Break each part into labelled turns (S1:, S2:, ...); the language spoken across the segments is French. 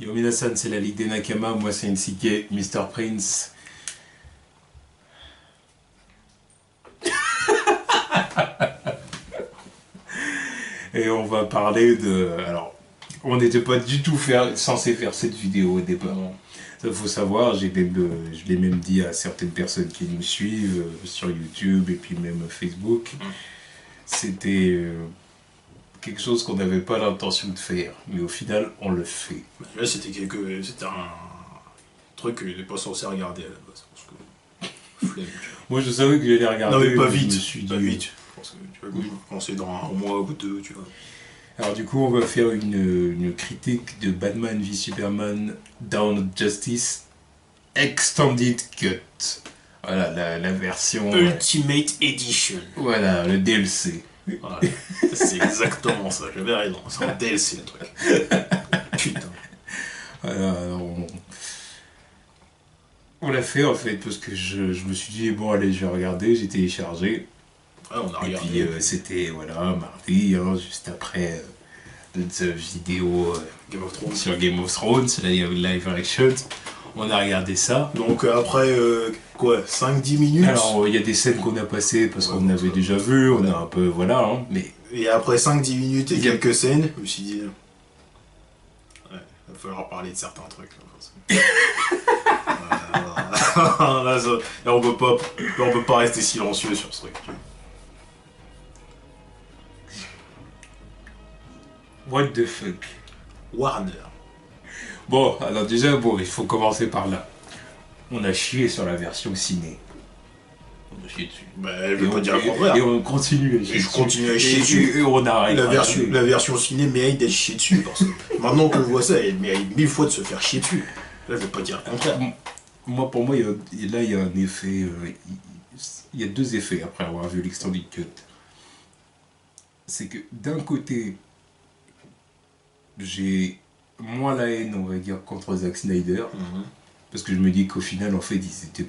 S1: Yo Minasan, c'est la Ligue des Nakama, moi c'est NCK, Mr. Prince. Et on va parler de... Alors, on n'était pas du tout censé faire cette vidéo au départ. Ça faut savoir, je l'ai même dit à certaines personnes qui nous suivent sur YouTube et puis même Facebook. C'était quelque chose qu'on n'avait pas l'intention de faire, mais au final, on le fait.
S2: Là, c'était un truc que j'étais pas censé regarder à la base. Parce que... Flemme,
S1: moi, je savais que j'allais regarder.
S2: Non, mais pas vite.
S1: Je me suis dit...
S2: Pas vite. Je pense que tu vas commencer dans un mois ou deux, tu vois.
S1: Alors du coup, on va faire une critique de Batman v Superman Dawn of Justice Extended Cut. Voilà, la version...
S2: Ultimate Edition.
S1: Voilà, le DLC.
S2: Voilà. C'est exactement ça, j'avais raison. C'est un DLC, le truc. Putain.
S1: Voilà, alors on l'a fait en fait, parce que je me suis dit, bon allez, je vais regarder, j'ai téléchargé.
S2: Ouais, on a regardé.
S1: Et puis c'était, voilà, mardi, hein, juste après notre vidéo
S2: Game of Thrones.
S1: sur Game of Thrones, la live action. On a regardé ça.
S2: Donc après, quoi, 5-10 minutes.
S1: Alors, il y a des scènes qu'on a passées parce qu'on avait déjà vu, on a un peu, voilà, hein, mais...
S2: Et après 5-10 minutes et quelques scènes, je me suis dit... Ouais, il va falloir parler de certains trucs, là, là, on peut pas rester silencieux sur ce truc.
S1: What the fuck?
S2: Warner.
S1: Bon, alors déjà, bon, il faut commencer par là. On a chié sur la version ciné. On a chié dessus.
S2: Bah, je veux pas dire le contraire.
S1: Et on continue à chier
S2: Et je
S1: dessus.
S2: continue à chier dessus.
S1: Et on arrête.
S2: La version ciné mérite d'être chier dessus, parce que maintenant qu'on voit ça, elle mérite 1000 fois de se faire chier dessus. Là, je veux pas dire le contraire.
S1: Moi, pour moi, il y a un effet... il y a deux effets après avoir vu l'Extended Cut. C'est que d'un côté, j'ai moins la haine, on va dire, contre Zack Snyder. Parce que je me dis qu'au final, en fait, ils étaient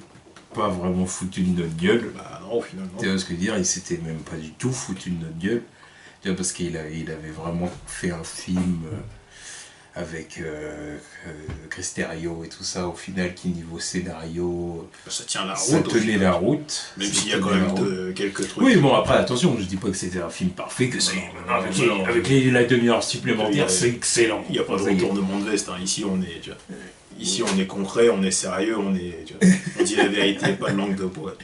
S1: pas vraiment foutus de notre gueule.
S2: Bah non, au final, non.
S1: Tu vois ce que je veux dire? Ils s'étaient même pas du tout foutus de notre gueule. Tu vois, parce qu'il avait vraiment fait un film avec Chris Terrio et tout ça, au final, qui niveau scénario,
S2: Ça tient la route.
S1: ça tenait la route.
S2: Même s'il y a quand même quelques trucs.
S1: Oui, bon, après, attention, je dis pas que c'était un film parfait, que c'est... Avec la demi-heure supplémentaire, c'est excellent.
S2: Il n'y a pas de retournement de veste, hein. Ici, on est... Tu vois. Ici, on est concret, on est sérieux, on est... Tu vois. On dit la vérité, pas de langue de bois.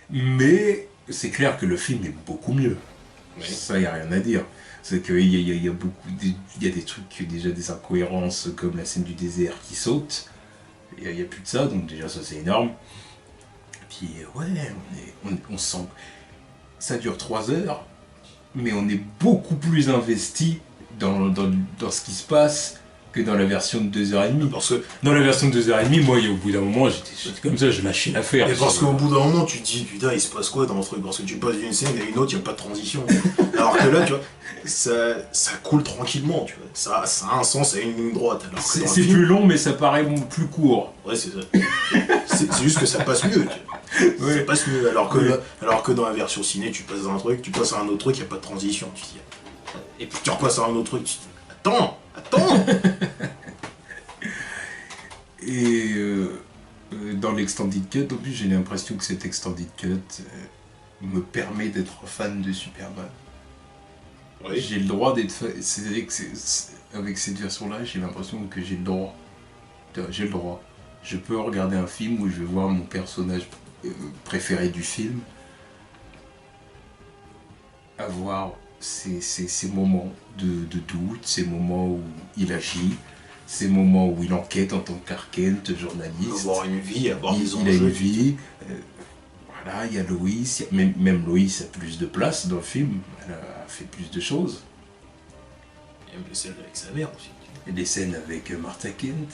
S1: Mais c'est clair que le film est beaucoup mieux. Oui. Ça, il n'y a rien à dire. C'est qu'il y a des trucs, déjà des incohérences, comme la scène du désert qui saute. Il n'y a plus de ça, donc déjà ça c'est énorme. Puis ouais, on sent... Ça dure 3 heures, mais on est beaucoup plus investi dans ce qui se passe que dans la version de 2h30.
S2: Parce que
S1: dans la version de 2h30, moi, au bout d'un moment, j'étais comme ça, je lâchais l'affaire.
S2: Et parce qu'au bout d'un moment, tu te dis, putain, il se passe quoi dans le truc? Parce que tu passes d'une scène à une autre, il n'y a pas de transition. Alors que là, tu vois, ça coule tranquillement, tu vois. Ça a un sens, ça a une ligne droite.
S1: C'est plus long, mais ça paraît plus court.
S2: Ouais, c'est ça. C'est juste que ça passe mieux, tu vois. Ouais. Ça passe mieux. Alors que dans la version ciné, tu passes d'un truc, tu passes à un autre truc, il n'y a pas de transition. Tu dis, et puis tu repasses à un autre truc, tu dis, attends.
S1: Et dans l'extended cut, au plus j'ai l'impression que cet extended cut me permet d'être fan de Superman. Oui. J'ai le droit d'être fan. Avec cette version-là, j'ai l'impression que j'ai le droit. J'ai le droit. Je peux regarder un film où je vais voir mon personnage préféré du film, avoir ces moments de doute, ces moments où il agit, ces moments où il enquête en tant que Clark Kent, journaliste.
S2: Avoir une vie, avoir des enjeux.
S1: Il a une vie. Voilà, il y a Loïs, même Loïs a plus de place dans le film, elle a fait plus de choses.
S2: Il y a même des scènes avec sa mère aussi.
S1: Et des scènes avec Martha Kent.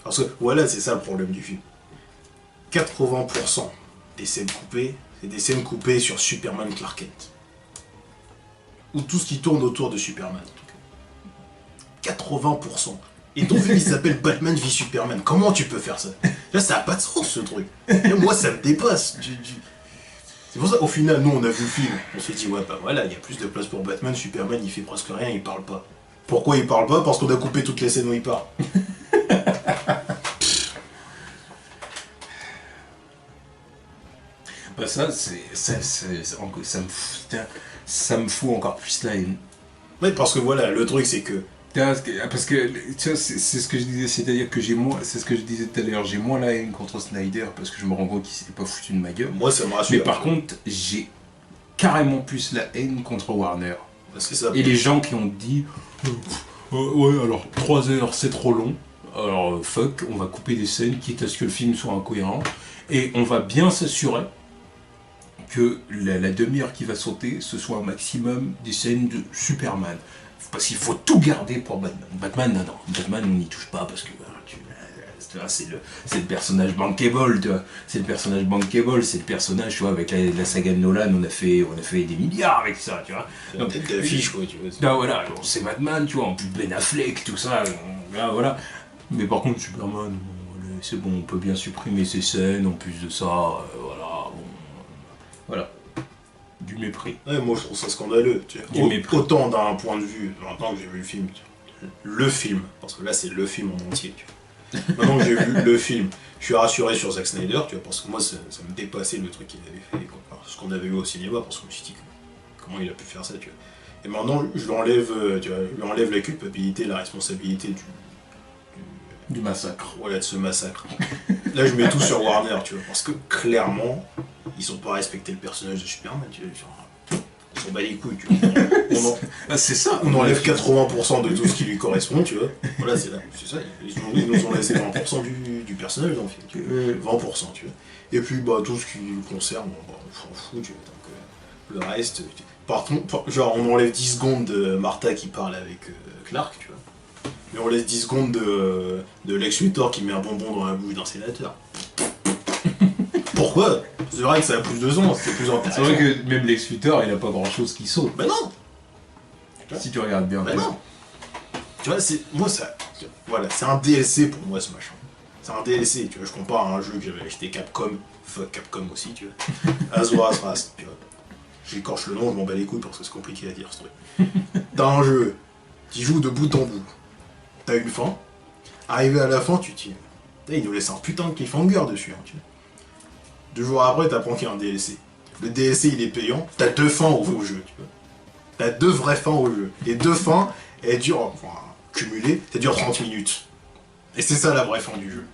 S2: Parce que voilà, c'est ça le problème du film. 80% des scènes coupées, c'est des scènes coupées sur Superman Clark Kent. Ou tout ce qui tourne autour de Superman. 80%. Et ton film il s'appelle Batman v Superman. Comment tu peux faire ça? Là, ça n'a pas de sens ce truc. Et moi, ça me dépasse. C'est pour ça, au final, nous, on a vu le film. On s'est dit, ouais, bah voilà, il y a plus de place pour Batman. Superman, il fait presque rien, il parle pas. Pourquoi il parle pas? Parce qu'on a coupé toutes les scènes où il parle.
S1: Bah ça, ça me fout encore plus la haine.
S2: Ouais, parce que voilà, le truc c'est que...
S1: Parce que tu vois, c'est ce que je disais, c'est-à-dire que j'ai moins, c'est ce que je disais tout à l'heure, j'ai moins la haine contre Snyder parce que je me rends compte qu'il s'est pas foutu de ma gueule.
S2: Moi ça me rassure.
S1: Mais par contre, j'ai carrément plus la haine contre Warner.
S2: C'est ça.
S1: Et les gens qui ont dit ouais, alors 3 heures c'est trop long, alors fuck, on va couper des scènes quitte à ce que le film soit incohérent et on va bien s'assurer que la demi-heure qui va sauter, ce soit un maximum des scènes de Superman. Parce qu'il faut tout garder pour Batman. Batman, non, Batman, on n'y touche pas parce que c'est le personnage bankable, tu vois. C'est le personnage bankable, c'est le personnage, tu vois, avec la saga de Nolan, on a fait des milliards avec ça, tu vois.
S2: C'est une tête d'affiche, quoi, tu vois.
S1: Là, voilà, c'est Batman, tu vois, en plus Ben Affleck, tout ça, là, voilà. Mais par contre, Superman, c'est bon, on peut bien supprimer ces scènes, en plus de ça, voilà, bon, voilà. Du mépris.
S2: Ouais, moi je trouve ça scandaleux. Tu vois. Autant d'un point de vue, maintenant que j'ai vu le film, parce que là c'est le film en entier. Tu vois. Maintenant que j'ai vu le film, je suis rassuré sur Zack Snyder, tu vois, parce que moi ça me dépassait le truc qu'il avait fait, quoi. Enfin, ce qu'on avait vu au cinéma, parce que je me suis dit comment il a pu faire ça, tu vois. Et maintenant je lui enlève, tu vois, je lui enlève la culpabilité, la responsabilité
S1: du massacre.
S2: Voilà, de ce massacre. Là je mets tout sur Warner, tu vois, parce que clairement, ils ont pas respecté le personnage de Superman, tu vois. Genre, on s'en bat les couilles, tu vois.
S1: C'est ça.
S2: On enlève 80% de tout ce qui lui correspond, tu vois. Voilà, c'est ça. Ils nous ont laissé 20% du personnage dans le film, tu vois. 20%, tu vois. Et puis, bah, tout ce qui lui concerne, bon, bah, on s'en fout, tu vois. Donc, le reste... Par contre, genre, on enlève 10 secondes de Martha qui parle avec Clark, tu vois. Mais on laisse 10 secondes de Lex Luthor qui met un bonbon dans la bouche d'un sénateur. Pourquoi? C'est vrai que ça a plus de sens, c'est plus intéressant.
S1: C'est vrai que même Lex Luthor, il a pas grand chose qui saute.
S2: Bah non!
S1: Si tu regardes bien.
S2: Bah non! Tu vois, c'est. Moi, ça. Voilà, c'est un DLC pour moi, ce machin. C'est un DLC, tu vois. Je compare à un jeu que j'avais acheté Capcom. Fuck Capcom aussi, tu vois. Azora, tu vois. J'écorche le nom, je m'en bats les couilles parce que c'est compliqué à dire ce truc. T'as un jeu, tu joues de bout en bout. T'as une fin. Arrivé à la fin, tu t'y. Il nous laisse un putain de cliffhanger dessus, hein, tu vois. 2 jours après, t'apprends qu'il y a un DLC. Le DLC, il est payant. T'as 2 fins au jeu, tu vois. T'as 2 vraies fins au jeu. Et 2 fins, elles durent, enfin, cumulées, ça dure 30 minutes. Et c'est ça la vraie fin du jeu.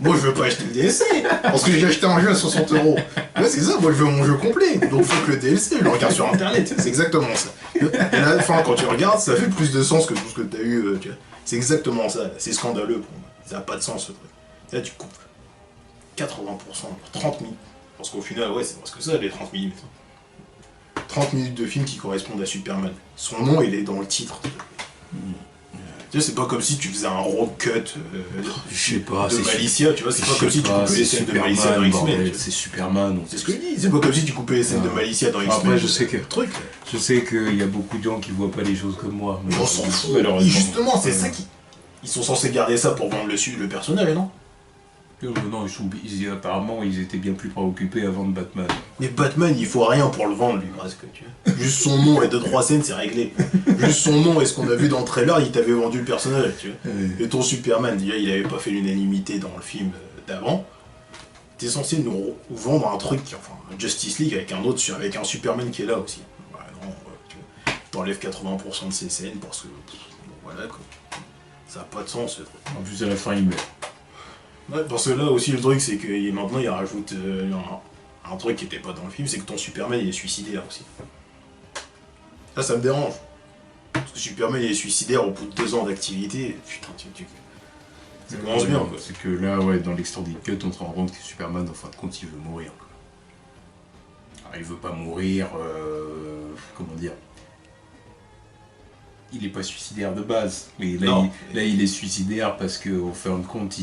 S2: Moi, je veux pas acheter le DLC, parce que j'ai acheté un jeu à 60 €. Ouais, c'est ça, moi, je veux mon jeu complet. Donc, faut que le DLC, je le regarde sur Internet. C'est exactement ça. Et à la fin, quand tu regardes, ça fait plus de sens que tout ce que t'as eu, tu vois. C'est exactement ça. C'est scandaleux pour moi. Ça n'a pas de sens, ce truc. Et là, tu coupes 80%, 30 minutes. Parce qu'au final, ouais, c'est parce que ça, les 30 minutes. 30 minutes de film qui correspondent à Superman. Son nom, il est dans le titre. Tu sais, c'est pas comme si tu faisais un raw cut
S1: je sais pas,
S2: de Malicia, tu vois, c'est pas comme si tu coupais les scènes de Malicia dans X-Men.
S1: C'est Superman.
S2: C'est ce que je dis, c'est pas comme si tu coupais les scènes de Malicia dans X-Men.
S1: Après, je sais qu'il y a beaucoup de gens qui voient pas les choses comme moi.
S2: Mais on s'en fout, justement, c'est ça qui... Ils sont censés garder ça pour vendre le personnage, non?
S1: Non, apparemment, ils étaient bien plus préoccupés à vendre Batman.
S2: Mais Batman, il faut rien pour le vendre, lui, presque, tu vois. Juste son nom et 2-3 scènes, c'est réglé. Juste son nom et ce qu'on a vu dans le trailer, il t'avait vendu le personnage, tu vois. Et ton Superman, déjà, il avait pas fait l'unanimité dans le film d'avant. T'es censé nous vendre un truc, enfin, un Justice League avec un autre, avec un Superman qui est là aussi. Bah non, tu vois. T'enlèves 80% de ces scènes parce que, bon, voilà, quoi. Ça a pas de sens, ce truc.
S1: En plus, à la fin, il meurt.
S2: Ouais, parce que là aussi le truc c'est que maintenant il rajoute un truc qui était pas dans le film, c'est que ton Superman il est suicidaire aussi. Ça me dérange. Parce que Superman il est suicidaire au bout de 2 ans d'activité, putain ça commence bien quoi.
S1: C'est que là ouais dans l'extended cut on se rend compte que Superman en fin de compte il veut mourir quoi. Alors, il veut pas mourir, comment dire. Il est pas suicidaire de base, mais là, il est suicidaire parce qu'au fin de compte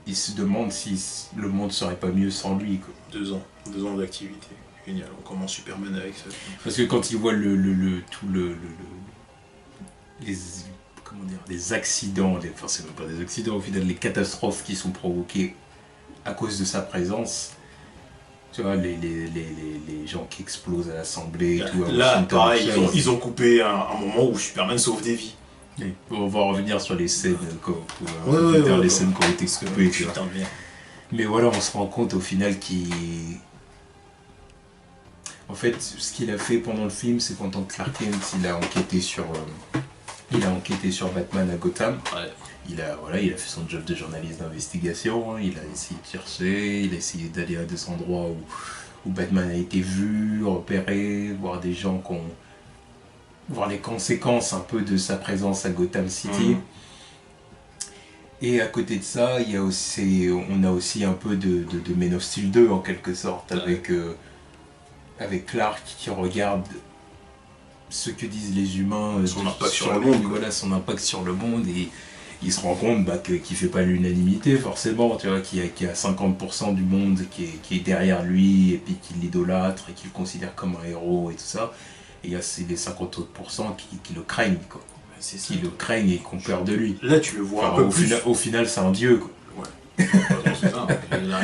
S1: il se demande si le monde serait pas mieux sans lui. Quoi.
S2: 2 ans d'activité, génial, on commence Superman avec ça.
S1: Parce que quand il voit les accidents, enfin c'est même pas des accidents au final, les catastrophes qui sont provoquées à cause de sa présence, Tu vois, les gens qui explosent à l'Assemblée et tout.
S2: Là, pareil, ils ont coupé un moment où Superman sauve des vies.
S1: Oui. On va revenir sur les scènes,
S2: Ouais,
S1: scènes qui ont été coupées. Tu vois.
S2: Putain de merde.
S1: Mais voilà, on se rend compte au final qu'il... En fait, ce qu'il a fait pendant le film, c'est qu'en tant que Clark Kent, il a enquêté sur Batman à Gotham.
S2: Ouais.
S1: Il a fait son job de journaliste d'investigation. Il a essayé de chercher, il a essayé d'aller à des endroits où Batman a été vu, repéré, voir des gens voir les conséquences un peu de sa présence à Gotham City. Et à côté de ça, on a aussi un peu de Man of Steel 2 en quelque sorte, avec Clark qui regarde ce que disent les humains,
S2: son impact sur le monde.
S1: Voilà, son impact sur le monde, et il se rend compte qu'il ne fait pas l'unanimité forcément, tu vois, qu'il y a 50% du monde qui est derrière lui, et puis qui l'idolâtre, et qui le considère comme un héros et tout ça. Et il y a les 50 autres pourcents qui le craignent, quoi. Qui le craignent et qui ont peur de lui.
S2: Là, tu le vois un peu plus.
S1: Au final, c'est un dieu, quoi.
S2: Ouais. C'est ça.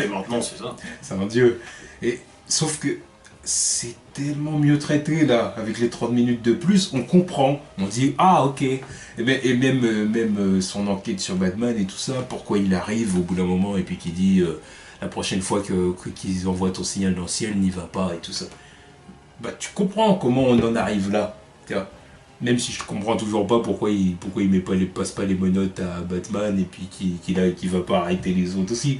S2: Et maintenant, c'est ça.
S1: C'est un dieu. Et sauf que c'est tellement mieux traité là, avec les 30 minutes de plus, on comprend, on dit ah ok, et même son enquête sur Batman et tout ça, pourquoi il arrive au bout d'un moment et puis qu'il dit la prochaine fois qu'ils envoient ton signal dans le ciel, n'y va pas et tout ça. Bah tu comprends comment on en arrive là, même si je comprends toujours pas pourquoi il passe pas les menottes à Batman et puis qu'il va pas arrêter les autres aussi.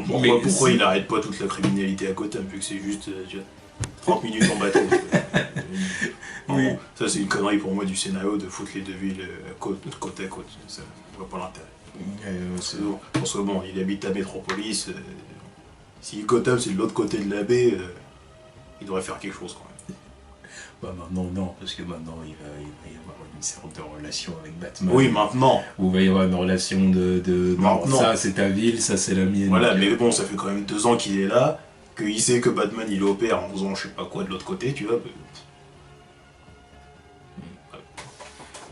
S2: Pourquoi il arrête pas toute la criminalité à Gotham, vu que c'est juste 30 minutes en bateau. Oui. Ça c'est une connerie pour moi du scénario de foutre les deux villes côte à côte. Ça, je vois pas l'intérêt. Parce que bon, il habite à Métropolis. Si Gotham c'est de l'autre côté de la baie, il devrait faire quelque chose quand même.
S1: Bah maintenant non, parce que maintenant il va y avoir une sorte de relation avec Batman.
S2: Oui, maintenant.
S1: Où il va y avoir une relation de non, ça c'est ta ville, ça c'est la mienne.
S2: Voilà, mais bon, ça fait quand même 2 ans qu'il est là, qu'il sait que Batman il opère en faisant je sais pas quoi de l'autre côté, tu vois.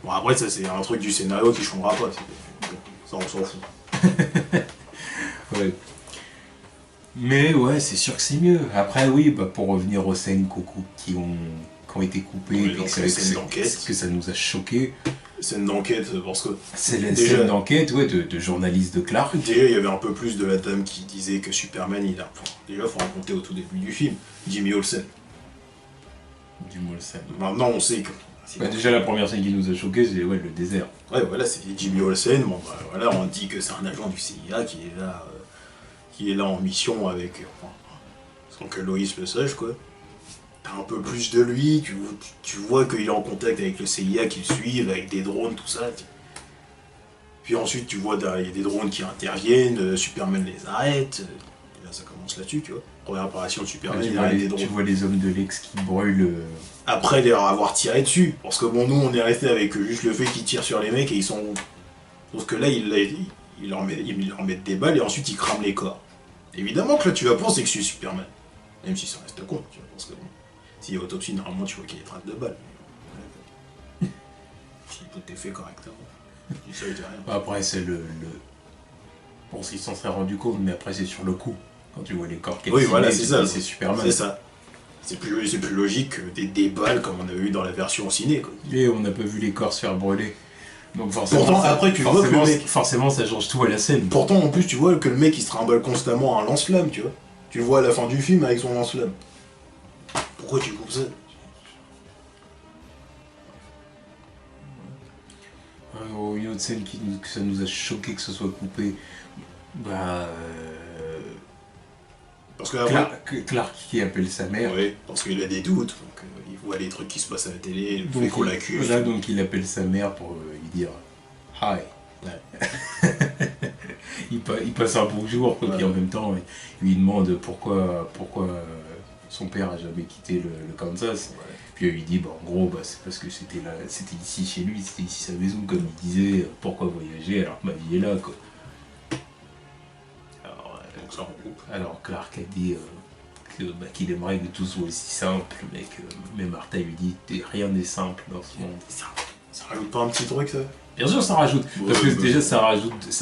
S2: Bon après ça c'est un truc du scénario qui changera pas, ça on s'en fout.
S1: Ouais. Mais ouais, c'est sûr que c'est mieux. Après oui, bah, pour revenir aux scènes qui ont été coupées,
S2: oui,
S1: que ça nous a choqués.
S2: Scène d'enquête, parce que...
S1: C'est la scène d'enquête, ouais, de journaliste de Clark.
S2: Déjà, il y avait un peu plus de la dame qui disait que Superman, il a... Déjà, il faut raconter au tout début du film, Jimmy Olsen.
S1: Jimmy Olsen.
S2: Maintenant, on sait que...
S1: Bah, déjà, la première scène qui nous a choqués, c'est le désert.
S2: Ouais, voilà, c'est Jimmy Olsen. Bon, bah, voilà, on dit que c'est un agent du CIA qui est là en mission avec... sans que Loïs le sache, quoi. Un peu plus de lui, tu vois qu'il est en contact avec le CIA qui le suivent, avec des drones, tout ça. Puis ensuite, tu vois, il y a des drones qui interviennent, Superman les arrête. Et là, ça commence là-dessus, tu vois. Première apparition de Superman, il arrête des drones.
S1: Tu vois les hommes de Lex qui brûlent.
S2: Après leur avoir tiré dessus. Parce que bon, nous, on est resté avec juste le fait qu'ils tirent sur les mecs et ils sont... Sauf que là, ils leur mettent des balles et ensuite ils crament les corps. Évidemment que là, tu vas penser que c'est Superman. Même si ça reste con, tu vois, parce que bon... S'il y a autopsie, normalement tu vois qu'il y a des traces de balles. Si tout est fait correctement. Ça, il dit rien.
S1: Après, c'est Bon, s'il s'en serait rendu compte, mais après, c'est sur le coup. Quand tu vois les corps qui
S2: oui, voilà, c'est ça.
S1: C'est Superman.
S2: C'est ça. C'est plus logique que des balles comme on a eu dans la version ciné. Quoi.
S1: Et on n'a pas vu les corps se faire brûler. Donc forcément,
S2: pourtant, après, tu vois que le mec...
S1: forcément, ça change tout à la scène.
S2: Pourtant, en plus, tu vois que le mec, il se trimballe constamment un lance-flamme, tu vois. Tu le vois à la fin du film avec son lance-flamme. Pourquoi tu coupes ça?
S1: Une autre scène que ça nous a choqué que ce soit coupé. Bah.
S2: Parce que
S1: Clark qui appelle sa mère.
S2: Oui, parce qu'il a des doutes, donc il voit les trucs qui se passent à la télé, il fait qu'on l'accuse.
S1: Voilà, donc il appelle sa mère pour lui dire hi. Il passe un bonjour, quoi, puis en même temps, il lui demande pourquoi son père a jamais quitté le Kansas. Ouais. Puis il lui dit, en gros, c'est parce que c'était ici chez lui, c'était ici sa maison, comme il disait, pourquoi voyager alors que ma vie est là, quoi. Alors Clark a dit qu'il aimerait que tout soit aussi simple, mais que même Martha lui dit, rien n'est simple dans ce monde.
S2: Ça rajoute pas un petit truc, ça?
S1: Bien sûr, ça rajoute.
S2: Ouais,
S1: Parce que
S2: ouais.
S1: déjà, ça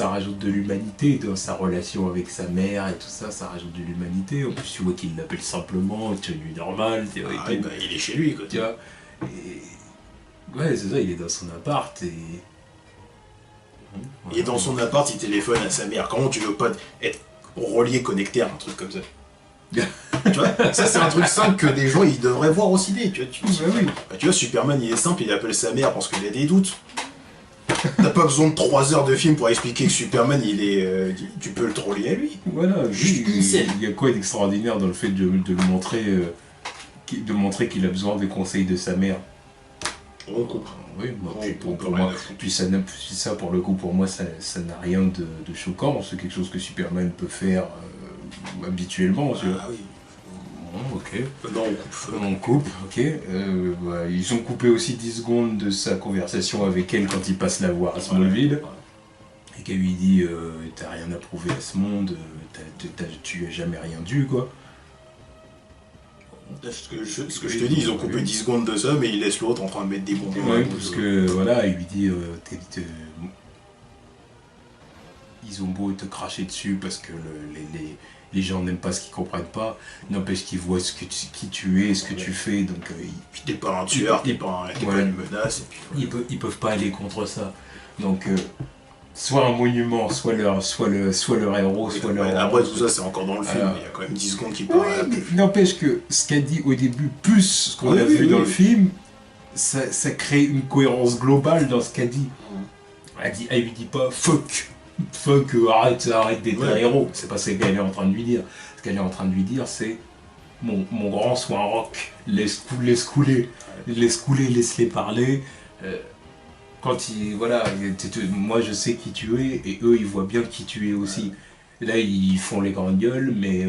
S1: rajoute de l'humanité dans sa relation avec sa mère et tout ça. Ça rajoute de l'humanité. En plus, tu vois qu'il l'appelle simplement, tenue normale. Tu vois,
S2: Ah oui, bah, il est chez lui, quoi.
S1: tu vois. Et... Ouais, c'est ça, il est dans son appart et.
S2: Il est dans son appart, il téléphone à sa mère. Comment tu veux pas être relié, connecté à un truc comme ça? Tu vois, ça c'est un truc simple que des gens ils devraient voir au ciné. Tu vois,
S1: oui.
S2: bah, tu vois, Superman il est simple, il appelle sa mère parce qu'il a des doutes. T'as pas besoin de 3 heures de film pour expliquer que Superman il est. Tu peux le troller à lui.
S1: Voilà,
S2: Juste une scène.
S1: il y a quoi d'extraordinaire dans le fait de le montrer, de montrer qu'il a besoin des conseils de sa mère.
S2: On coupe.
S1: Oui, moi,
S2: On-
S1: puis
S2: on
S1: pour
S2: peut
S1: moi,
S2: rien à foutre.
S1: puis ça pour le coup pour moi ça n'a rien de choquant, c'est quelque chose que Superman peut faire habituellement, tu vois.
S2: Ah oui.
S1: Bon, ok.
S2: Non, on coupe.
S1: On coupe, ok. Bah, ils ont coupé aussi 10 secondes de sa conversation avec elle quand il passe la voir à Smallville. Et qu'elle lui dit t'as rien à prouver à ce monde, tu as jamais rien dû, quoi.
S2: Ce que je te dis, ils ont coupé 10 secondes de ça, mais ils laissent l'autre en train de mettre des bonbons.
S1: Ouais, parce que voilà, il lui dit ils ont beau te cracher dessus parce que les gens n'aiment pas ce qu'ils comprennent pas, n'empêche qu'ils voient qui tu es, ce que tu fais, donc
S2: Puis t'es pas un tueur, t'es pas une menace. Et puis,
S1: ils peuvent pas aller contre ça. Donc soit un monument, soit leur héros, soit leur...
S2: après tout ça c'est encore dans le film, il y a quand même 10 secondes qui parlent.
S1: Ouais, mais n'empêche que ce qu'a dit au début, plus ce qu'on a vu dans le film, ça crée une cohérence globale dans ce qu'a dit. Elle lui dit pas fuck, arrête d'être un héros. C'est pas ce qu'elle est en train de lui dire. Ce qu'elle est en train de lui dire, c'est mon grand soit un roc, laisse couler, laisse-les parler. Quand moi je sais qui tu es et eux ils voient bien qui tu es aussi. Là ils font les grandes gueules, mais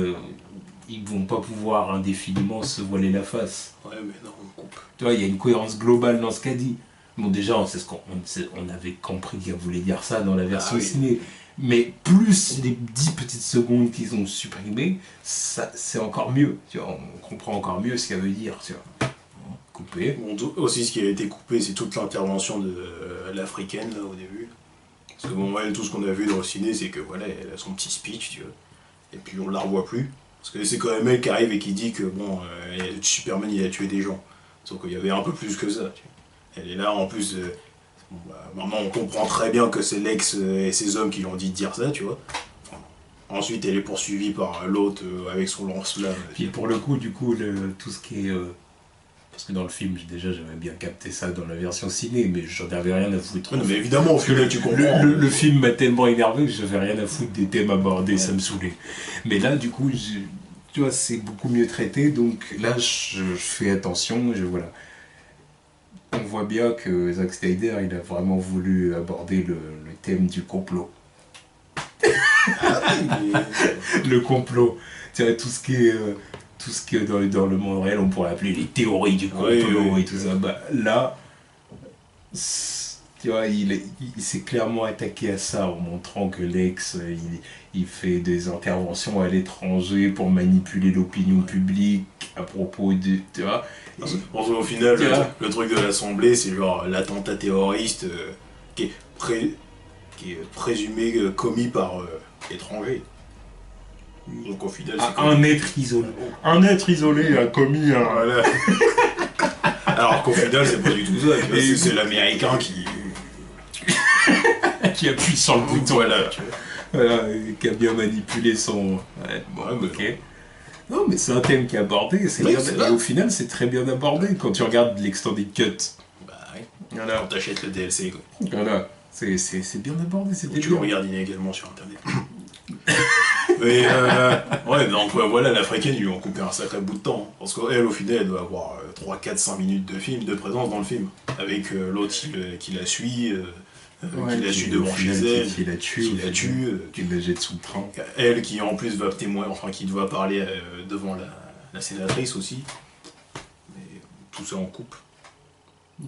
S1: ils vont pas pouvoir indéfiniment se voiler la face.
S2: Ouais, mais non, on coupe.
S1: Tu vois, il y a une cohérence globale dans ce qu'a dit. Bon, déjà, on sait on avait compris qu'elle voulait dire ça dans la version ciné. Mais plus les 10 petites secondes qu'ils ont supprimées, c'est encore mieux. Tu vois, on comprend encore mieux ce qu'elle veut dire. Tu vois. Coupé.
S2: Bon, aussi, ce qui a été coupé, c'est toute l'intervention de l'africaine, là, au début. Parce que bon, elle, tout ce qu'on a vu dans le ciné, c'est que voilà, elle a son petit speech, tu vois. Et puis on la revoit plus. Parce que c'est quand même elle qui arrive et qui dit que bon, Superman il a tué des gens. Sauf qu'il y avait un peu plus que ça, tu vois. Elle est là, en plus, bon, bah, maintenant on comprend très bien que c'est l'ex et ses hommes qui lui ont dit de dire ça, tu vois. Enfin, ensuite, elle est poursuivie par l'autre avec son lance-flamme.
S1: Puis pour le coup, tout ce qui est... Parce que dans le film, j'avais bien capté ça dans la version ciné, mais j'en avais rien à foutre.
S2: Non, mais évidemment, au final, tu comprends.
S1: Le film m'a tellement énervé que j'avais rien à foutre des thèmes abordés, ça me saoulait. Mais là, du coup, tu vois, c'est beaucoup mieux traité, donc là, je fais attention, voilà. On voit bien que Zack Snyder, il a vraiment voulu aborder le thème du complot. Le complot. Tu vois, tout ce qui est dans le monde réel, on pourrait appeler les théories du complot et tout ça. Bah, là, tu vois, il s'est clairement attaqué à ça en montrant que l'ex, il fait des interventions à l'étranger pour manipuler l'opinion publique à propos de... Tu vois,
S2: au final, le truc de l'Assemblée, c'est genre l'attentat terroriste qui est présumé commis par étranger. Donc au final,
S1: un être isolé. Un être isolé a commis un...
S2: Voilà. Alors qu'au final, c'est pas du tout ça. C'est l'Américain
S1: qui appuie sur le bouton. Voilà, qui a bien manipulé son... Ouais, bon, ok. Non, mais c'est un thème qui est abordé, et au final, c'est très bien abordé quand tu regardes l'extended cut.
S2: Bah oui.
S1: Voilà.
S2: Quand t'achètes le DLC, quoi.
S1: Voilà. C'est bien abordé, c'était
S2: Tu le regardes inégalement sur internet. Mais ouais, donc voilà, l'africaine, ils lui ont coupé un sacré bout de temps. Parce qu'elle, au final, elle doit avoir 3, 4, 5 minutes de présence dans le film. Avec l'autre qui la suit, qui la suit devant chez elle,
S1: qui la tue, qui la jette sous le train.
S2: Elle qui en plus va témoigner, enfin qui doit parler devant la sénatrice aussi. Mais tout ça en coupe.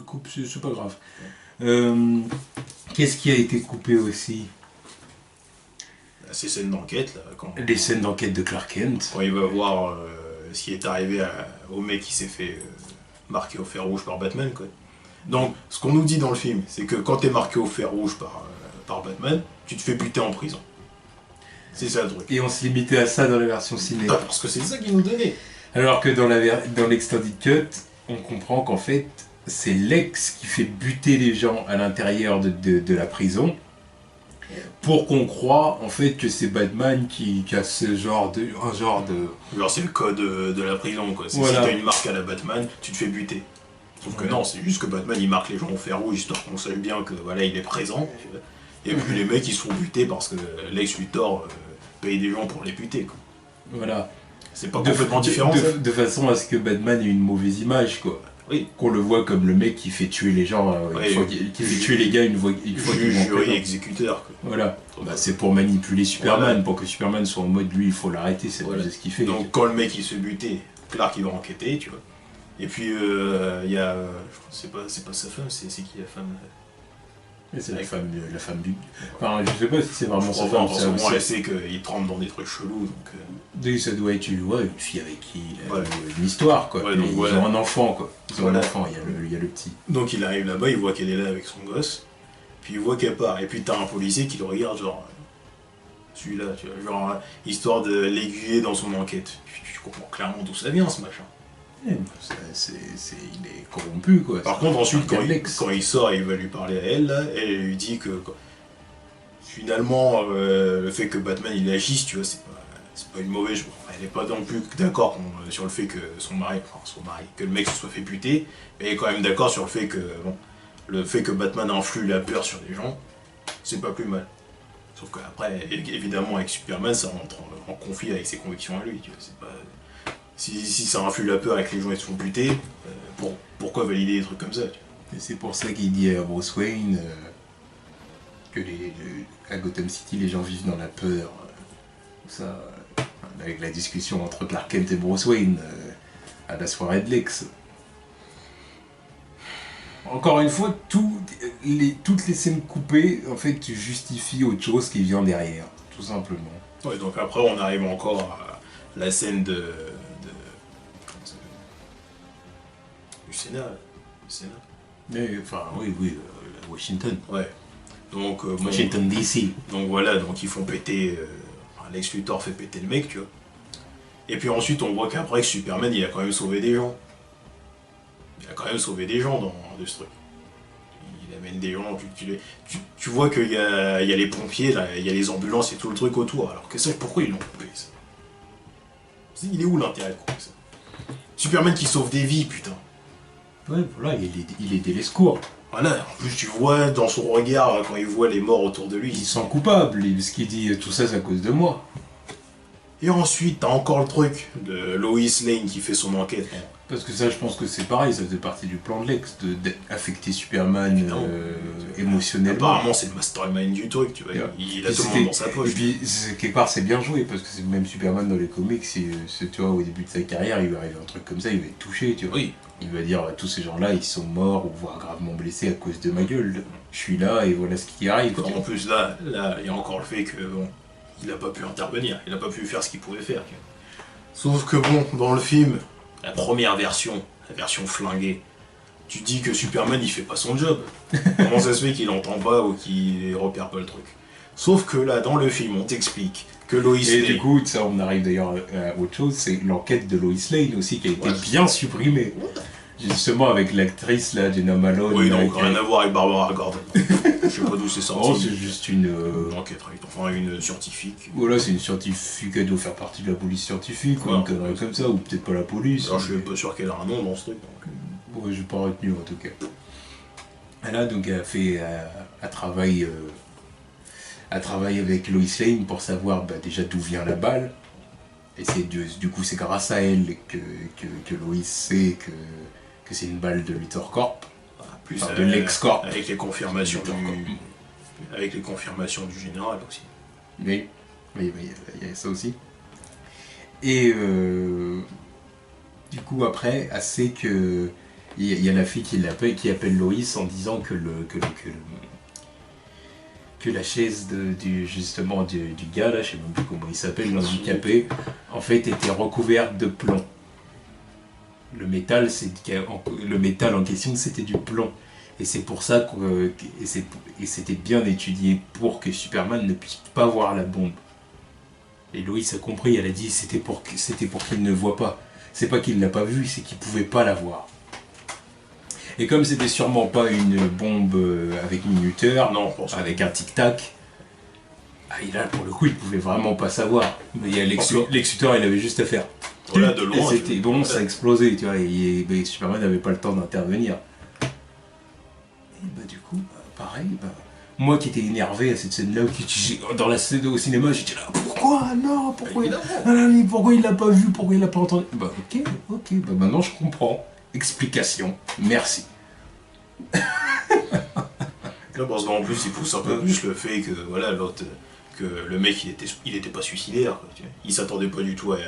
S1: Coupe, c'est pas grave. Qu'est-ce qui a été coupé aussi?
S2: Ces scènes d'enquête là.
S1: Les scènes d'enquête de Clark Kent.
S2: Quand il va voir ce qui est arrivé au mec qui s'est fait marquer au fer rouge par Batman, quoi. Donc, ce qu'on nous dit dans le film, c'est que quand t'es marqué au fer rouge par Batman, tu te fais buter en prison. C'est ça le truc.
S1: Et on se limitait à ça dans la version ciné.
S2: Ah, parce que c'est ça qu'ils nous donnaient.
S1: Alors que dans l'extended cut, on comprend qu'en fait, c'est Lex qui fait buter les gens à l'intérieur de la prison pour qu'on croie en fait que c'est Batman qui a un genre de...
S2: Genre c'est le code de la prison quoi. Si t'as une marque à la Batman, tu te fais buter. Sauf que non, c'est juste que Batman il marque les gens au fer rouge histoire qu'on sache bien que voilà il est présent. Et puis les mecs ils se font buter parce que Lex Luthor paye des gens pour les buter quoi.
S1: Voilà.
S2: C'est pas complètement différent ça.
S1: De façon à ce que Batman ait une mauvaise image quoi.
S2: Oui.
S1: Qu'on le voit comme le mec qui fait tuer les gens, qui fait tuer les gars une fois qu'ils vont
S2: jury exécuteur quoi.
S1: Voilà. Bah, c'est pour manipuler Superman, pour que Superman soit en mode lui il faut l'arrêter, c'est ce qu'il fait.
S2: Donc quand le mec il se fait buter, Clark il va enquêter, tu vois. Et puis il y a, je crois c'est pas sa femme, c'est qui la femme?
S1: C'est la femme du... Enfin je sais pas si c'est vraiment sa femme.
S2: Parce que moi elle sait qu'il trempe dans des trucs chelous donc...
S1: Ça doit être une fille avec qui il a une histoire quoi. Donc, ils ont un enfant quoi. Ils ont un enfant, il y a le petit.
S2: Donc il arrive là-bas, il voit qu'elle est là avec son gosse, puis il voit qu'elle part. Et puis t'as un policier qui le regarde genre... Celui-là, tu vois, genre histoire de l'aiguiller dans son enquête. Tu comprends clairement d'où ça vient ce machin.
S1: Il est corrompu quoi.
S2: Par contre ensuite quand il sort et il va lui parler à elle, là, elle lui dit que finalement le fait que Batman il agisse, tu vois, c'est pas une mauvaise chose. Elle n'est pas non plus d'accord sur le fait que son mari, que le mec se soit fait buter, mais elle est quand même d'accord sur le fait que Batman influe la peur sur les gens, c'est pas plus mal. Sauf qu'après, évidemment avec Superman, ça rentre en conflit avec ses convictions à lui, tu vois, c'est pas... Si ça influe la peur et que les gens ils se font buter, pourquoi valider des trucs comme ça?
S1: Et c'est pour ça qu'il dit à Bruce Wayne que à Gotham City les gens vivent dans la peur. Ça, avec la discussion entre Clark Kent et Bruce Wayne à la soirée de Lex. Encore une fois, toutes les scènes coupées en fait justifient autre chose qui vient derrière, tout simplement.
S2: Ouais, donc après on arrive encore à la scène du Sénat.
S1: Mais, enfin, oui, Washington.
S2: Ouais. Donc,
S1: Washington DC.
S2: Donc voilà, donc ils font péter. Lex Luthor fait péter le mec, tu vois. Et puis ensuite, on voit qu'après, Superman, il a quand même sauvé des gens. Il a quand même sauvé des gens de ce truc. Il amène des gens, tu vois qu'il y a les pompiers, là, il y a les ambulances et tout le truc autour. Alors que ça, pourquoi ils l'ont coupé ça? Il est où l'intérêt de couper ça? Superman qui sauve des vies, putain.
S1: Ouais, voilà, il aidait les secours.
S2: Voilà, en plus tu vois dans son regard, quand il voit les morts autour de lui...
S1: Il sent coupable, ce qu'il dit, tout ça c'est à cause de moi.
S2: Et ensuite, t'as encore le truc de Lois Lane qui fait son enquête.
S1: Parce que ça, je pense que c'est pareil, ça faisait partie du plan de Lex, d'affecter Superman émotionnellement.
S2: Apparemment, c'est le mastermind du truc, tu vois, il a tout le monde dans sa poche.
S1: Et puis, quelque part, c'est bien joué, parce que c'est même Superman dans les comics, tu vois, au début de sa carrière, il va arriver un truc comme ça, il va être touché, tu vois.
S2: Oui.
S1: Il va dire, tous ces gens-là, ils sont morts ou voire gravement blessés à cause de ma gueule. Je suis là et voilà ce qui arrive.
S2: En plus, là, il y a encore le fait que, bon, il n'a pas pu intervenir, il n'a pas pu faire ce qu'il pouvait faire. Sauf que, bon, dans le film, la première version, la version flinguée, tu dis que Superman, il fait pas son job. Comment ça se fait qu'il entend pas ou qu'il repère pas le truc? Sauf que là, dans le film, on t'explique que Lois Lane...
S1: Et du coup, ça, on arrive d'ailleurs à autre chose, c'est l'enquête de Lois Lane aussi, qui a été bien supprimée. Justement avec l'actrice là, Jenna Malone.
S2: Oui, donc rien à voir avec Barbara Gordon. Je sais pas d'où c'est sorti.
S1: Oh, c'est juste une
S2: enquête, enfin une scientifique.
S1: Voilà, c'est une scientifique, elle doit faire partie de la police scientifique, ou une connerie comme ça, ou peut-être pas la police.
S2: Alors je suis pas sûr qu'elle a un nom dans ce truc. Donc...
S1: Ouais, j'ai pas retenu en tout cas. Elle a donc fait un travail avec Lois Lane pour savoir déjà d'où vient la balle. Et du coup, c'est grâce à elle que Lois sait que c'est une balle de Luthor Corp,
S2: plus
S1: de l'ex-Corp.
S2: Avec les confirmations du général aussi.
S1: Oui, il y a ça aussi. Et du coup, après, elle sait que il y a la fille qui appelle Lois en disant que la chaise du gars, là, je sais même plus comment il s'appelle, l'handicapé, en fait était recouverte de plomb. Le métal en question c'était du plomb. Et c'est pour ça que et c'était bien étudié pour que Superman ne puisse pas voir la bombe. Et Lois a compris, elle a dit c'était pour qu'il ne voit pas. C'est pas qu'il l'a pas vue, c'est qu'il pouvait pas la voir. Et comme c'était sûrement pas une bombe avec minuteur,
S2: Non,
S1: avec un tic-tac, et là pour le coup il pouvait vraiment pas savoir. Mais il y a Lex Luthor, il avait juste à faire.
S2: Voilà, de loin.
S1: Et c'était bon, ça a explosé, tu vois, et Superman n'avait pas le temps d'intervenir. Et bah du coup, pareil, moi qui étais énervé à cette scène-là, dans la scène au cinéma, j'étais là, pourquoi non, pourquoi il l'a pas vu, pourquoi il l'a pas entendu. Bah ok, bah maintenant je comprends. Explication, merci.
S2: Là, parce qu'en plus, il pousse un peu plus le fait que, voilà, l'autre, que le mec, il était pas suicidaire, quoi, tu vois. Il s'attendait pas du tout à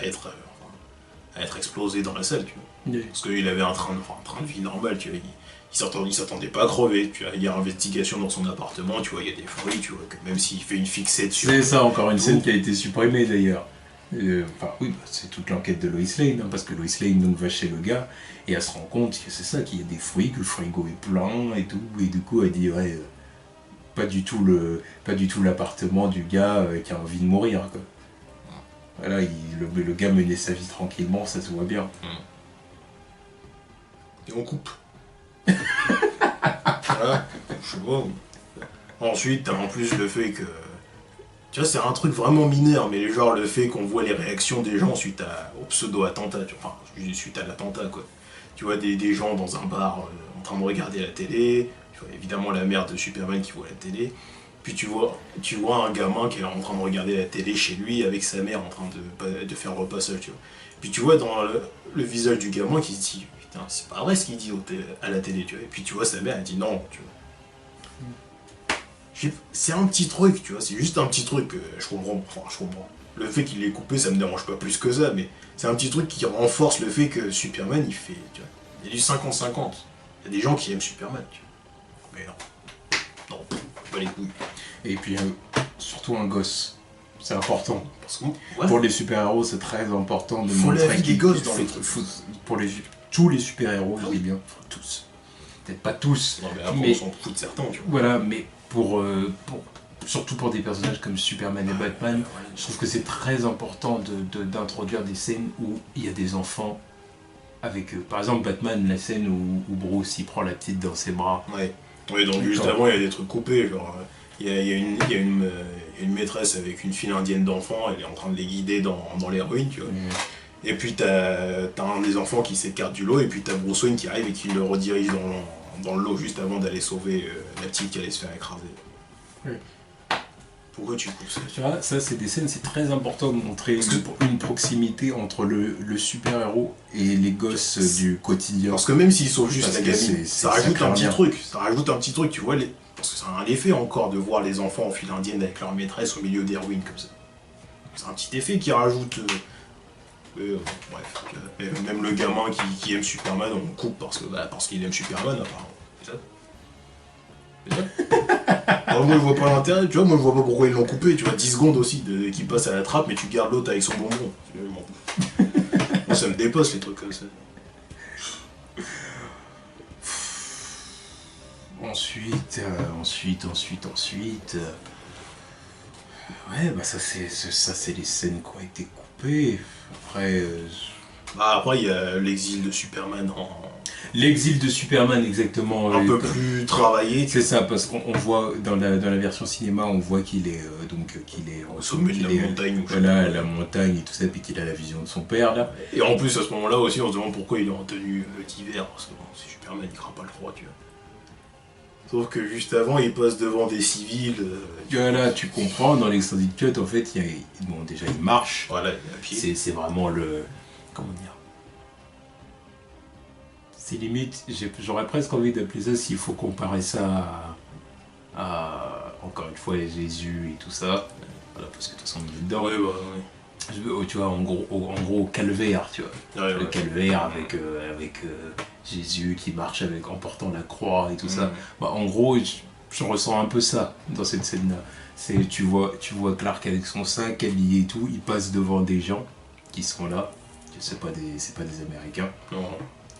S2: être explosé dans la salle, tu vois.
S1: Oui.
S2: Parce qu'il avait un train de vie normal, tu vois. Il s'attendait pas à crever, tu vois. Il y a investigation dans son appartement, tu vois, il y a des fruits, tu vois, que même s'il fait une fixette sur...
S1: C'est ça, encore une scène qui a été supprimée d'ailleurs. Enfin, oui, c'est toute l'enquête de Lois Lane, hein, parce que Lois Lane donc, va chez le gars, et elle se rend compte que c'est ça, qu'il y a des fruits, que le frigo est plein et tout, et du coup elle dit, ouais, pas du tout l'appartement du gars qui a envie de mourir, quoi. Voilà, le gars menait sa vie tranquillement, ça se voit bien.
S2: Et on coupe. Voilà, je vois. Ensuite, t'as en plus le fait que... Tu vois, c'est un truc vraiment mineur, mais genre le fait qu'on voit les réactions des gens suite au pseudo-attentat, enfin, suite à l'attentat, quoi. Tu vois des gens dans un bar en train de regarder la télé, tu vois évidemment la mère de Superman qui voit la télé, puis tu vois un gamin qui est en train de regarder la télé chez lui avec sa mère en train de faire le repassage, tu vois. Puis tu vois dans le visage du gamin qui se dit, putain, c'est pas vrai ce qu'il dit à la télé, tu vois. Et puis tu vois sa mère, elle dit non, tu vois. C'est un petit truc, tu vois, c'est juste un petit truc, je comprends. Le fait qu'il l'ait coupé, ça me dérange pas plus que ça, mais c'est un petit truc qui renforce le fait que Superman, il fait, tu vois, il y a du 50-50. Il y a des gens qui aiment Superman, tu vois. Mais non, pas les couilles.
S1: Et puis, surtout un gosse, c'est important.
S2: Parce que, ouais.
S1: Pour les super-héros, c'est très important de
S2: faut
S1: montrer
S2: la vie des gosses dans les trucs.
S1: Pour tous les super-héros, je dis bien, tous. Peut-être pas tous.
S2: Non, mais après, on s'en fout de certains, tu vois.
S1: Voilà, mais surtout pour des personnages comme Superman et Batman, je trouve que c'est très important d'introduire des scènes où il y a des enfants avec eux. Par exemple, Batman, la scène où Bruce il prend la petite dans ses bras.
S2: Ouais, donc juste avant, il y a des trucs coupés, genre... Il y a une maîtresse avec une file indienne d'enfants, elle est en train de les guider dans les ruines, tu vois. Et puis t'as un des enfants qui s'écarte du lot, et puis t'as Bruce Wayne qui arrive et qui le redirige dans le lot juste avant d'aller sauver la petite qui allait se faire écraser.
S1: Oui.
S2: Pourquoi tu coupes ça?
S1: Tu vois, ça c'est des scènes, c'est très important de montrer une proximité entre le super-héros et les gosses du quotidien.
S2: Parce que même s'ils sont juste la gamine, ça rajoute un petit
S1: rien.
S2: truc, tu vois, parce que c'est un effet encore de voir les enfants en file indienne avec leur maîtresse au milieu des ruines comme ça. C'est un petit effet qui rajoute... bref, même le gamin qui aime Superman, on coupe parce qu'il aime Superman, apparemment. C'est ça. Alors, moi je vois pas l'intérêt, tu vois, moi je vois pas pourquoi ils l'ont coupé, tu vois, 10 secondes aussi qui passe à la trappe, mais tu gardes l'autre avec son bonbon. Moi ça me dépasse les trucs comme ça.
S1: Ensuite. Ouais, bah ça c'est les scènes qui ont été coupées. Après.
S2: Après il y a l'exil de Superman
S1: L'exil de Superman, exactement.
S2: Un peu plus travaillé.
S1: C'est ça, parce qu'on voit dans la version cinéma, on voit qu'il est
S2: au sommet de la montagne.
S1: Voilà, la montagne et tout ça, puis qu'il a la vision de son père là.
S2: Et en plus à ce moment-là aussi, on se demande pourquoi il est en tenue d'hiver, parce que bon, c'est Superman, il craint pas le froid, tu vois. Sauf que juste avant, il passe devant des civils.
S1: Voilà, tu comprends, dans l'extended cut, en fait, déjà il marche.
S2: Voilà, il est à pied.
S1: C'est vraiment le... Comment dire? C'est limite, j'aurais presque envie d'appeler ça, s'il faut comparer ça à encore une fois, Jésus et tout ça. Voilà, parce que de toute façon, on est dedans.
S2: Ouais, ouais.
S1: Tu vois, en gros, calvaire, tu vois.
S2: Ouais,
S1: le calvaire avec Jésus qui marche en portant la croix et tout ça. Bah, en gros, je ressens un peu ça dans cette scène-là. Tu vois Clark avec son sac, habillé et tout, il passe devant des gens qui sont là. C'est pas des Américains.
S2: Non.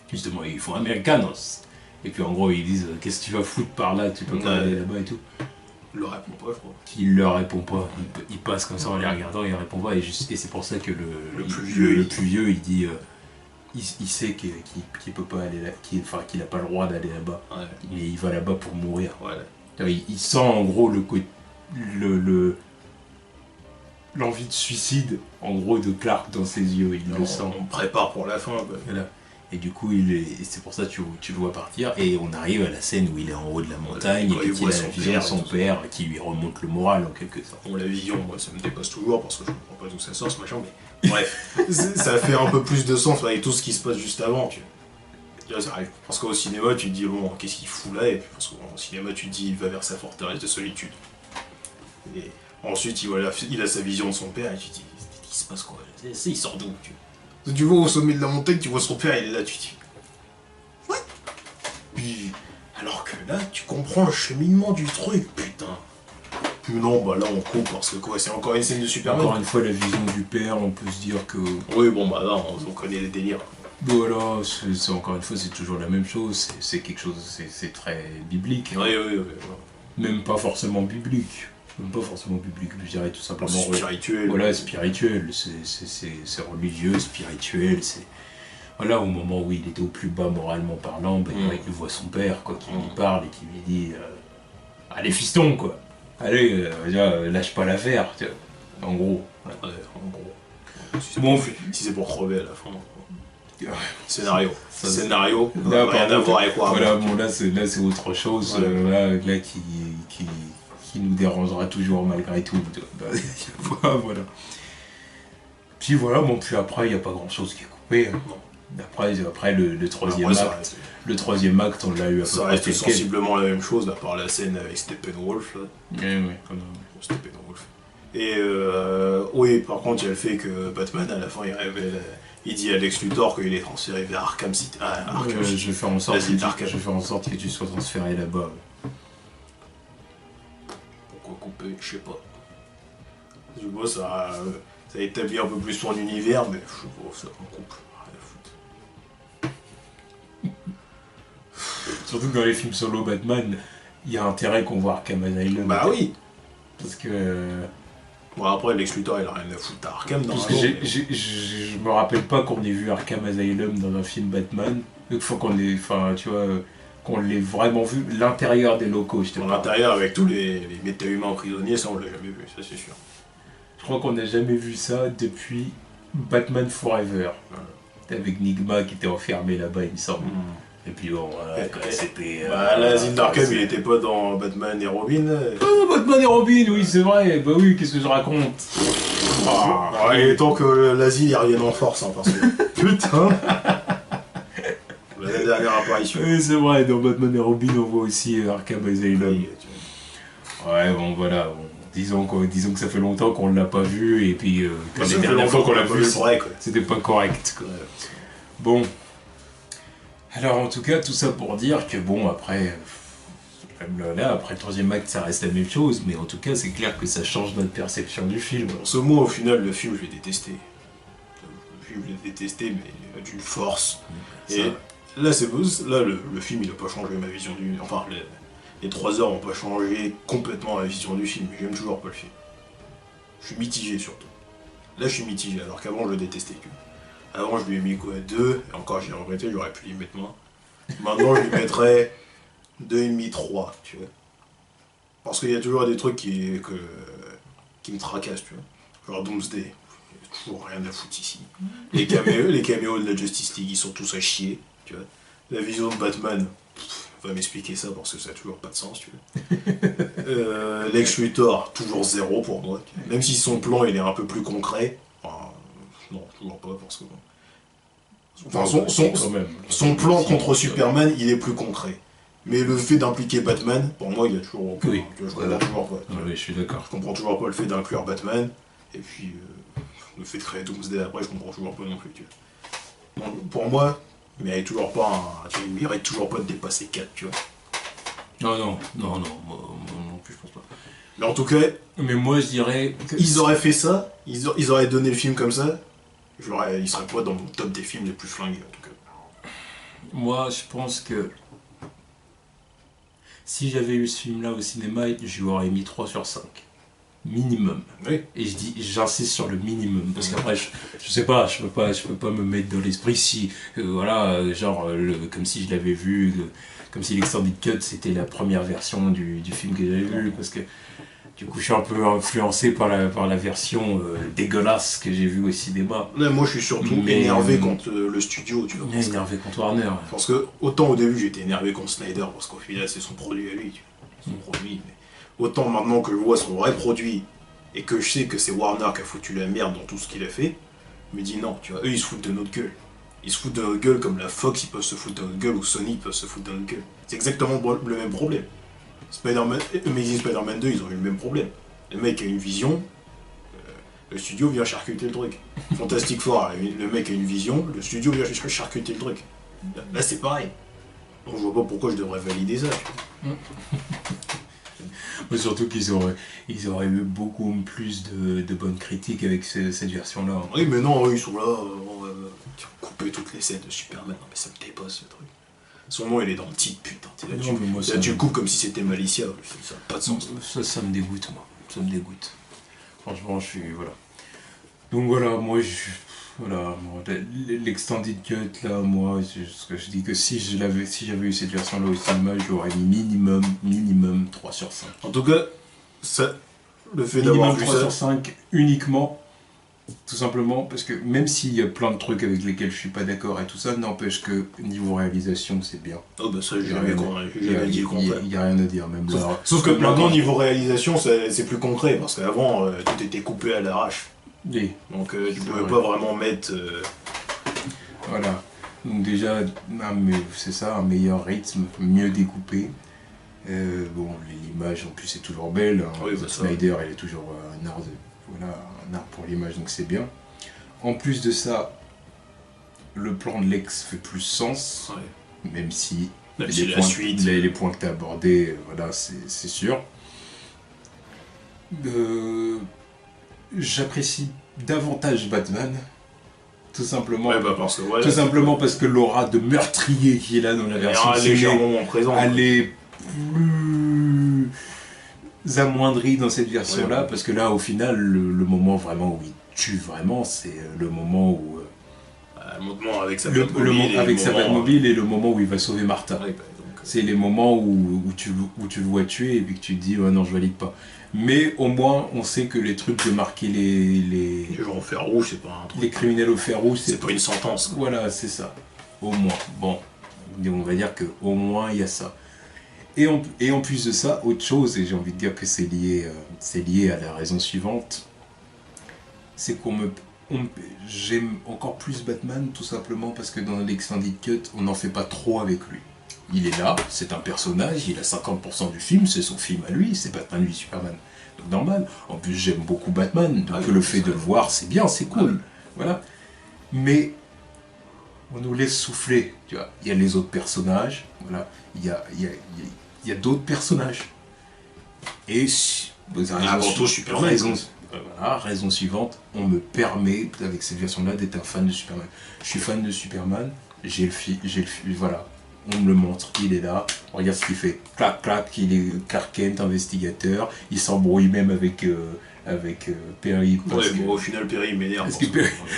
S1: Justement, ils font Americanos. Et puis en gros, ils disent qu'est-ce que tu vas foutre par là, tu peux pas aller là-bas et tout.
S2: Il leur répond pas, je crois.
S1: Il leur répond pas, il passe comme ça en les regardant, il répond pas. Et c'est pour ça que le plus vieux, il dit il sait qu'il peut pas aller là, qu'il a pas le droit d'aller là-bas.
S2: Ouais.
S1: Mais il va là-bas pour mourir.
S2: Ouais.
S1: Il sent en gros l'envie de suicide en gros de Clark dans ses yeux, il le sent.
S2: On prépare pour la fin. Quoi.
S1: Voilà. Et du coup, c'est pour ça que tu le vois partir. Et on arrive à la scène où il est en haut de la montagne et qu'il a la vision de son père qui lui remonte le moral en quelque sorte.
S2: Bon, la vision, moi, ça me dépasse toujours parce que je comprends pas d'où ça sort ce machin, mais bref, ça fait un peu plus de sens avec tout ce qui se passe juste avant. Tu vois, ça arrive. Parce qu'au cinéma, tu te dis, bon, qu'est-ce qu'il fout là? Et puis parce qu'au cinéma, tu te dis, il va vers sa forteresse de solitude. Et ensuite, il a sa vision de son père et tu te dis, il se passe quoi? Il sort d'où? Tu vois au sommet de la montagne, tu vois son père, il est là, tu te dis. What? Puis, alors que là, tu comprends le cheminement du truc, putain. Puis non, bah là on coupe parce que quoi, c'est encore une scène de Superman.
S1: Encore une fois, la vision du père, on peut se dire que.
S2: Oui, bon bah là, on connaît les délires.
S1: Voilà, c'est encore une fois, c'est toujours la même chose, c'est quelque chose, c'est très biblique.
S2: Oui.
S1: Même pas forcément biblique. Je dirais tout simplement.
S2: Spirituel.
S1: Voilà, spirituel, c'est religieux, spirituel, c'est. Voilà, au moment où il était au plus bas moralement parlant, ben, il voit son père, quoi, qui lui parle et qui lui dit allez, fiston, quoi. Allez, lâche pas l'affaire, en gros.
S2: Ouais, en gros. Si c'est pour crever à la fin. Scénario. Scénario,
S1: là,
S2: rien à voir avec quoi.
S1: Voilà, bon, là c'est autre chose, là qui nous dérangera toujours malgré tout. Voilà. Puis voilà, bon, puis après, il n'y a pas grand chose qui est coupé. Hein. Après le troisième acte. Le troisième acte, on l'a eu à peu
S2: ça
S1: près.
S2: reste sensiblement la même chose, à part la scène avec Steppenwolf. Là.
S1: Oui.
S2: Steppenwolf. Et oui, par contre, il y a le fait que Batman, à la fin, il dit à Lex Luthor qu'il est transféré vers Arkham City.
S1: Je vais faire en sorte que tu sois transféré là-bas.
S2: Pourquoi couper? Je sais pas. Du coup, ça établit un peu plus son univers, mais je sais pas, ça en coupe.
S1: Surtout que dans les films solo Batman, il y a intérêt qu'on voit Arkham Asylum.
S2: Bah oui.
S1: Parce que.
S2: Bon, après, Lex Luthor, il a rien à foutre à Arkham dans
S1: Parce que je me rappelle pas qu'on ait vu Arkham Asylum dans un film Batman. Il faut qu'on ait. Enfin, tu vois. Qu'on l'ait vraiment vu, l'intérieur des locaux, je te parle.
S2: L'intérieur avec tous les méta-humains prisonniers, ça on l'a jamais vu, ça c'est sûr.
S1: Je crois qu'on n'a jamais vu ça depuis Batman Forever. Avec Nigma qui était enfermé là-bas, il me semble. Et puis bon, c'était...
S2: l'asile d'Arkham, il était pas dans Batman et Robin.
S1: Batman et Robin, oui, c'est vrai. Bah oui, qu'est-ce que je raconte?
S2: Il est temps que l'asile y revienne en force, hein, parce que... Putain. La dernière apparition.
S1: Oui, c'est vrai, dans Batman et Robin, on voit aussi Arkham Asylum. Ouais, bon, voilà. Bon. Disons que ça fait longtemps qu'on ne l'a pas vu, et puis quand les dernières fois qu'on l'a vu, c'était pas correct. Quoi. Bon. Alors, en tout cas, tout ça pour dire que, bon, après le troisième acte, ça reste la même chose, mais en tout cas, c'est clair que ça change notre perception du film.
S2: En ce mot, au final, le film, je l'ai détesté. Je l'ai détesté, mais d'une force. Et là, le film, il n'a pas changé ma vision du... Enfin, les 3 heures n'ont pas changé complètement ma vision du film. J'aime toujours pas le film. Je suis mitigé, surtout. Là, je suis mitigé, alors qu'avant, je le détestais. Avant, je lui ai mis quoi, 2, et encore, j'ai regretté, j'aurais pu lui mettre moins. Maintenant, je lui mettrais 2,5, 3, tu vois. Parce qu'il y a toujours des trucs qui me tracassent, tu vois. Genre Doomsday, il y a toujours rien à foutre ici. Les caméos de la Justice League, ils sont tous à chier, tu vois. La vision de Batman, va m'expliquer ça parce que ça a toujours pas de sens, tu vois. Lex Luthor, toujours 0 pour moi. Même si son plan, il est un peu plus concret. Non, toujours pas, parce que... Enfin, son plan contre Superman, il est plus concret. Mais le fait d'impliquer Batman, pour moi, il y a toujours...
S1: Oui.
S2: Je comprends toujours pas.
S1: Oui, je suis d'accord.
S2: Je comprends toujours pas le fait d'inclure Batman, et puis le fait de créer Doomsday après, je comprends toujours pas non plus, tu vois. Donc, pour moi, il mérite toujours pas de dépasser 4, tu vois.
S1: Non, moi non plus, je pense pas.
S2: Mais en tout cas...
S1: Mais moi, je dirais...
S2: Ils auraient fait ça, ils auraient donné le film comme ça, il serait pas dans mon top des films les plus flingués en tout cas.
S1: Moi, je pense que Si j'avais eu ce film-là au cinéma, je lui aurais mis 3 sur 5. Minimum.
S2: Oui.
S1: Et j'insiste sur le minimum, parce qu'après, je sais pas, je peux pas me mettre dans l'esprit si, comme si je l'avais vu, comme si l'Extended Cut c'était la première version du film que j'avais vu, parce que du coup je suis un peu influencé par la version dégueulasse que j'ai vue au cinéma.
S2: Là, moi je suis surtout énervé contre le studio, tu vois.
S1: Énervé contre Warner.
S2: Parce que autant au début j'étais énervé contre Snyder, parce qu'au final c'est son produit à lui, tu vois. Son produit, mais autant maintenant que je vois son vrai produit et que je sais que c'est Warner qui a foutu la merde dans tout ce qu'il a fait, je me dis non, tu vois, eux ils se foutent de notre gueule. Ils se foutent de notre gueule comme la Fox ils peuvent se foutre de notre gueule ou Sony ils peuvent se foutre de notre gueule. C'est exactement le même problème. Amazing Spider-Man 2 ils ont eu le même problème. Le mec a une vision, le studio vient charcuter le truc. Fantastic Four, le mec a une vision, le studio vient charcuter le truc. Là c'est pareil. Donc je vois pas pourquoi je devrais valider ça. Tu vois.
S1: Mais surtout qu'ils auraient eu beaucoup plus de bonnes critiques avec cette version-là.
S2: Oui, mais non, ils sont là, on va couper toutes les scènes de Superman. Non, mais ça me dépasse ce truc. Son nom, il est dans le titre, putain. Tu le coupes comme si c'était Malicia. Ça n'a pas de sens.
S1: Ça me dégoûte, moi. Ça me dégoûte. Franchement, je suis. Voilà. Donc voilà, moi, l'extended cut, là, moi, je dis que si j'avais eu cette version-là au cinéma, j'aurais mis minimum 3 sur 5.
S2: En tout cas, le fait d'avoir vu
S1: 3
S2: ça...
S1: sur 5 uniquement, tout simplement, parce que même s'il y a plein de trucs avec lesquels je suis pas d'accord et tout ça, n'empêche que niveau réalisation, c'est bien.
S2: Oh bah ça, j'ai jamais dit le contraire.
S1: Il n'y a rien à dire, même là.
S2: Sauf que maintenant, niveau réalisation, c'est plus concret, parce qu'avant, tout était coupé à l'arrache.
S1: Oui.
S2: Donc tu pouvais pas vraiment mettre...
S1: Voilà. Donc déjà, c'est ça, un meilleur rythme, mieux découpé. L'image en plus c'est toujours belle. Hein.
S2: Oui,
S1: Snyder, il est toujours un art pour l'image, donc c'est bien. En plus de ça, le plan de Lex fait plus sens, même si les points que tu as abordés, voilà, c'est sûr. J'apprécie davantage Batman, tout simplement. Tout simplement parce que l'aura de meurtrier qui est là dans la version
S2: légèrement présent.
S1: Elle est plus amoindrie dans cette version-là, parce que là, au final, le moment vraiment où il tue vraiment, c'est le moment où
S2: le moment avec sa
S1: Batmobile et le moment où il va sauver Martha. C'est les moments où tu le vois tuer et puis que tu te dis oh non, je valide pas. Mais au moins on sait que les trucs de marquer les
S2: gens au fer rouge, c'est pas un truc.
S1: Les criminels au fer rouge,
S2: c'est pas une sentence. Quoi.
S1: Voilà, c'est ça. Au moins. Bon, on va dire que au moins il y a ça. Et en plus de ça, autre chose, et j'ai envie de dire que c'est lié à la raison suivante, c'est j'aime encore plus Batman tout simplement parce que dans l'Extended Cut, on n'en fait pas trop avec lui. Il est là, c'est un personnage, il a 50% du film, c'est son film à lui, c'est Batman v Superman. Donc normal. En plus, j'aime beaucoup Batman, donc le fait de le voir, c'est bien, c'est cool. Voilà. Mais on nous laisse souffler, tu vois. Il y a les autres personnages, voilà. Il y a d'autres personnages. Et
S2: avant tout Superman.
S1: Raison suivante, on me permet, avec cette version-là, d'être un fan de Superman. Je suis fan de Superman, j'ai le film, voilà. On me le montre, il est là, regarde ce qu'il fait. Clac, clac, il est Clark Kent, investigateur, il s'embrouille même avec Perry.
S2: Au final, Perry m'énerve.
S1: Parce que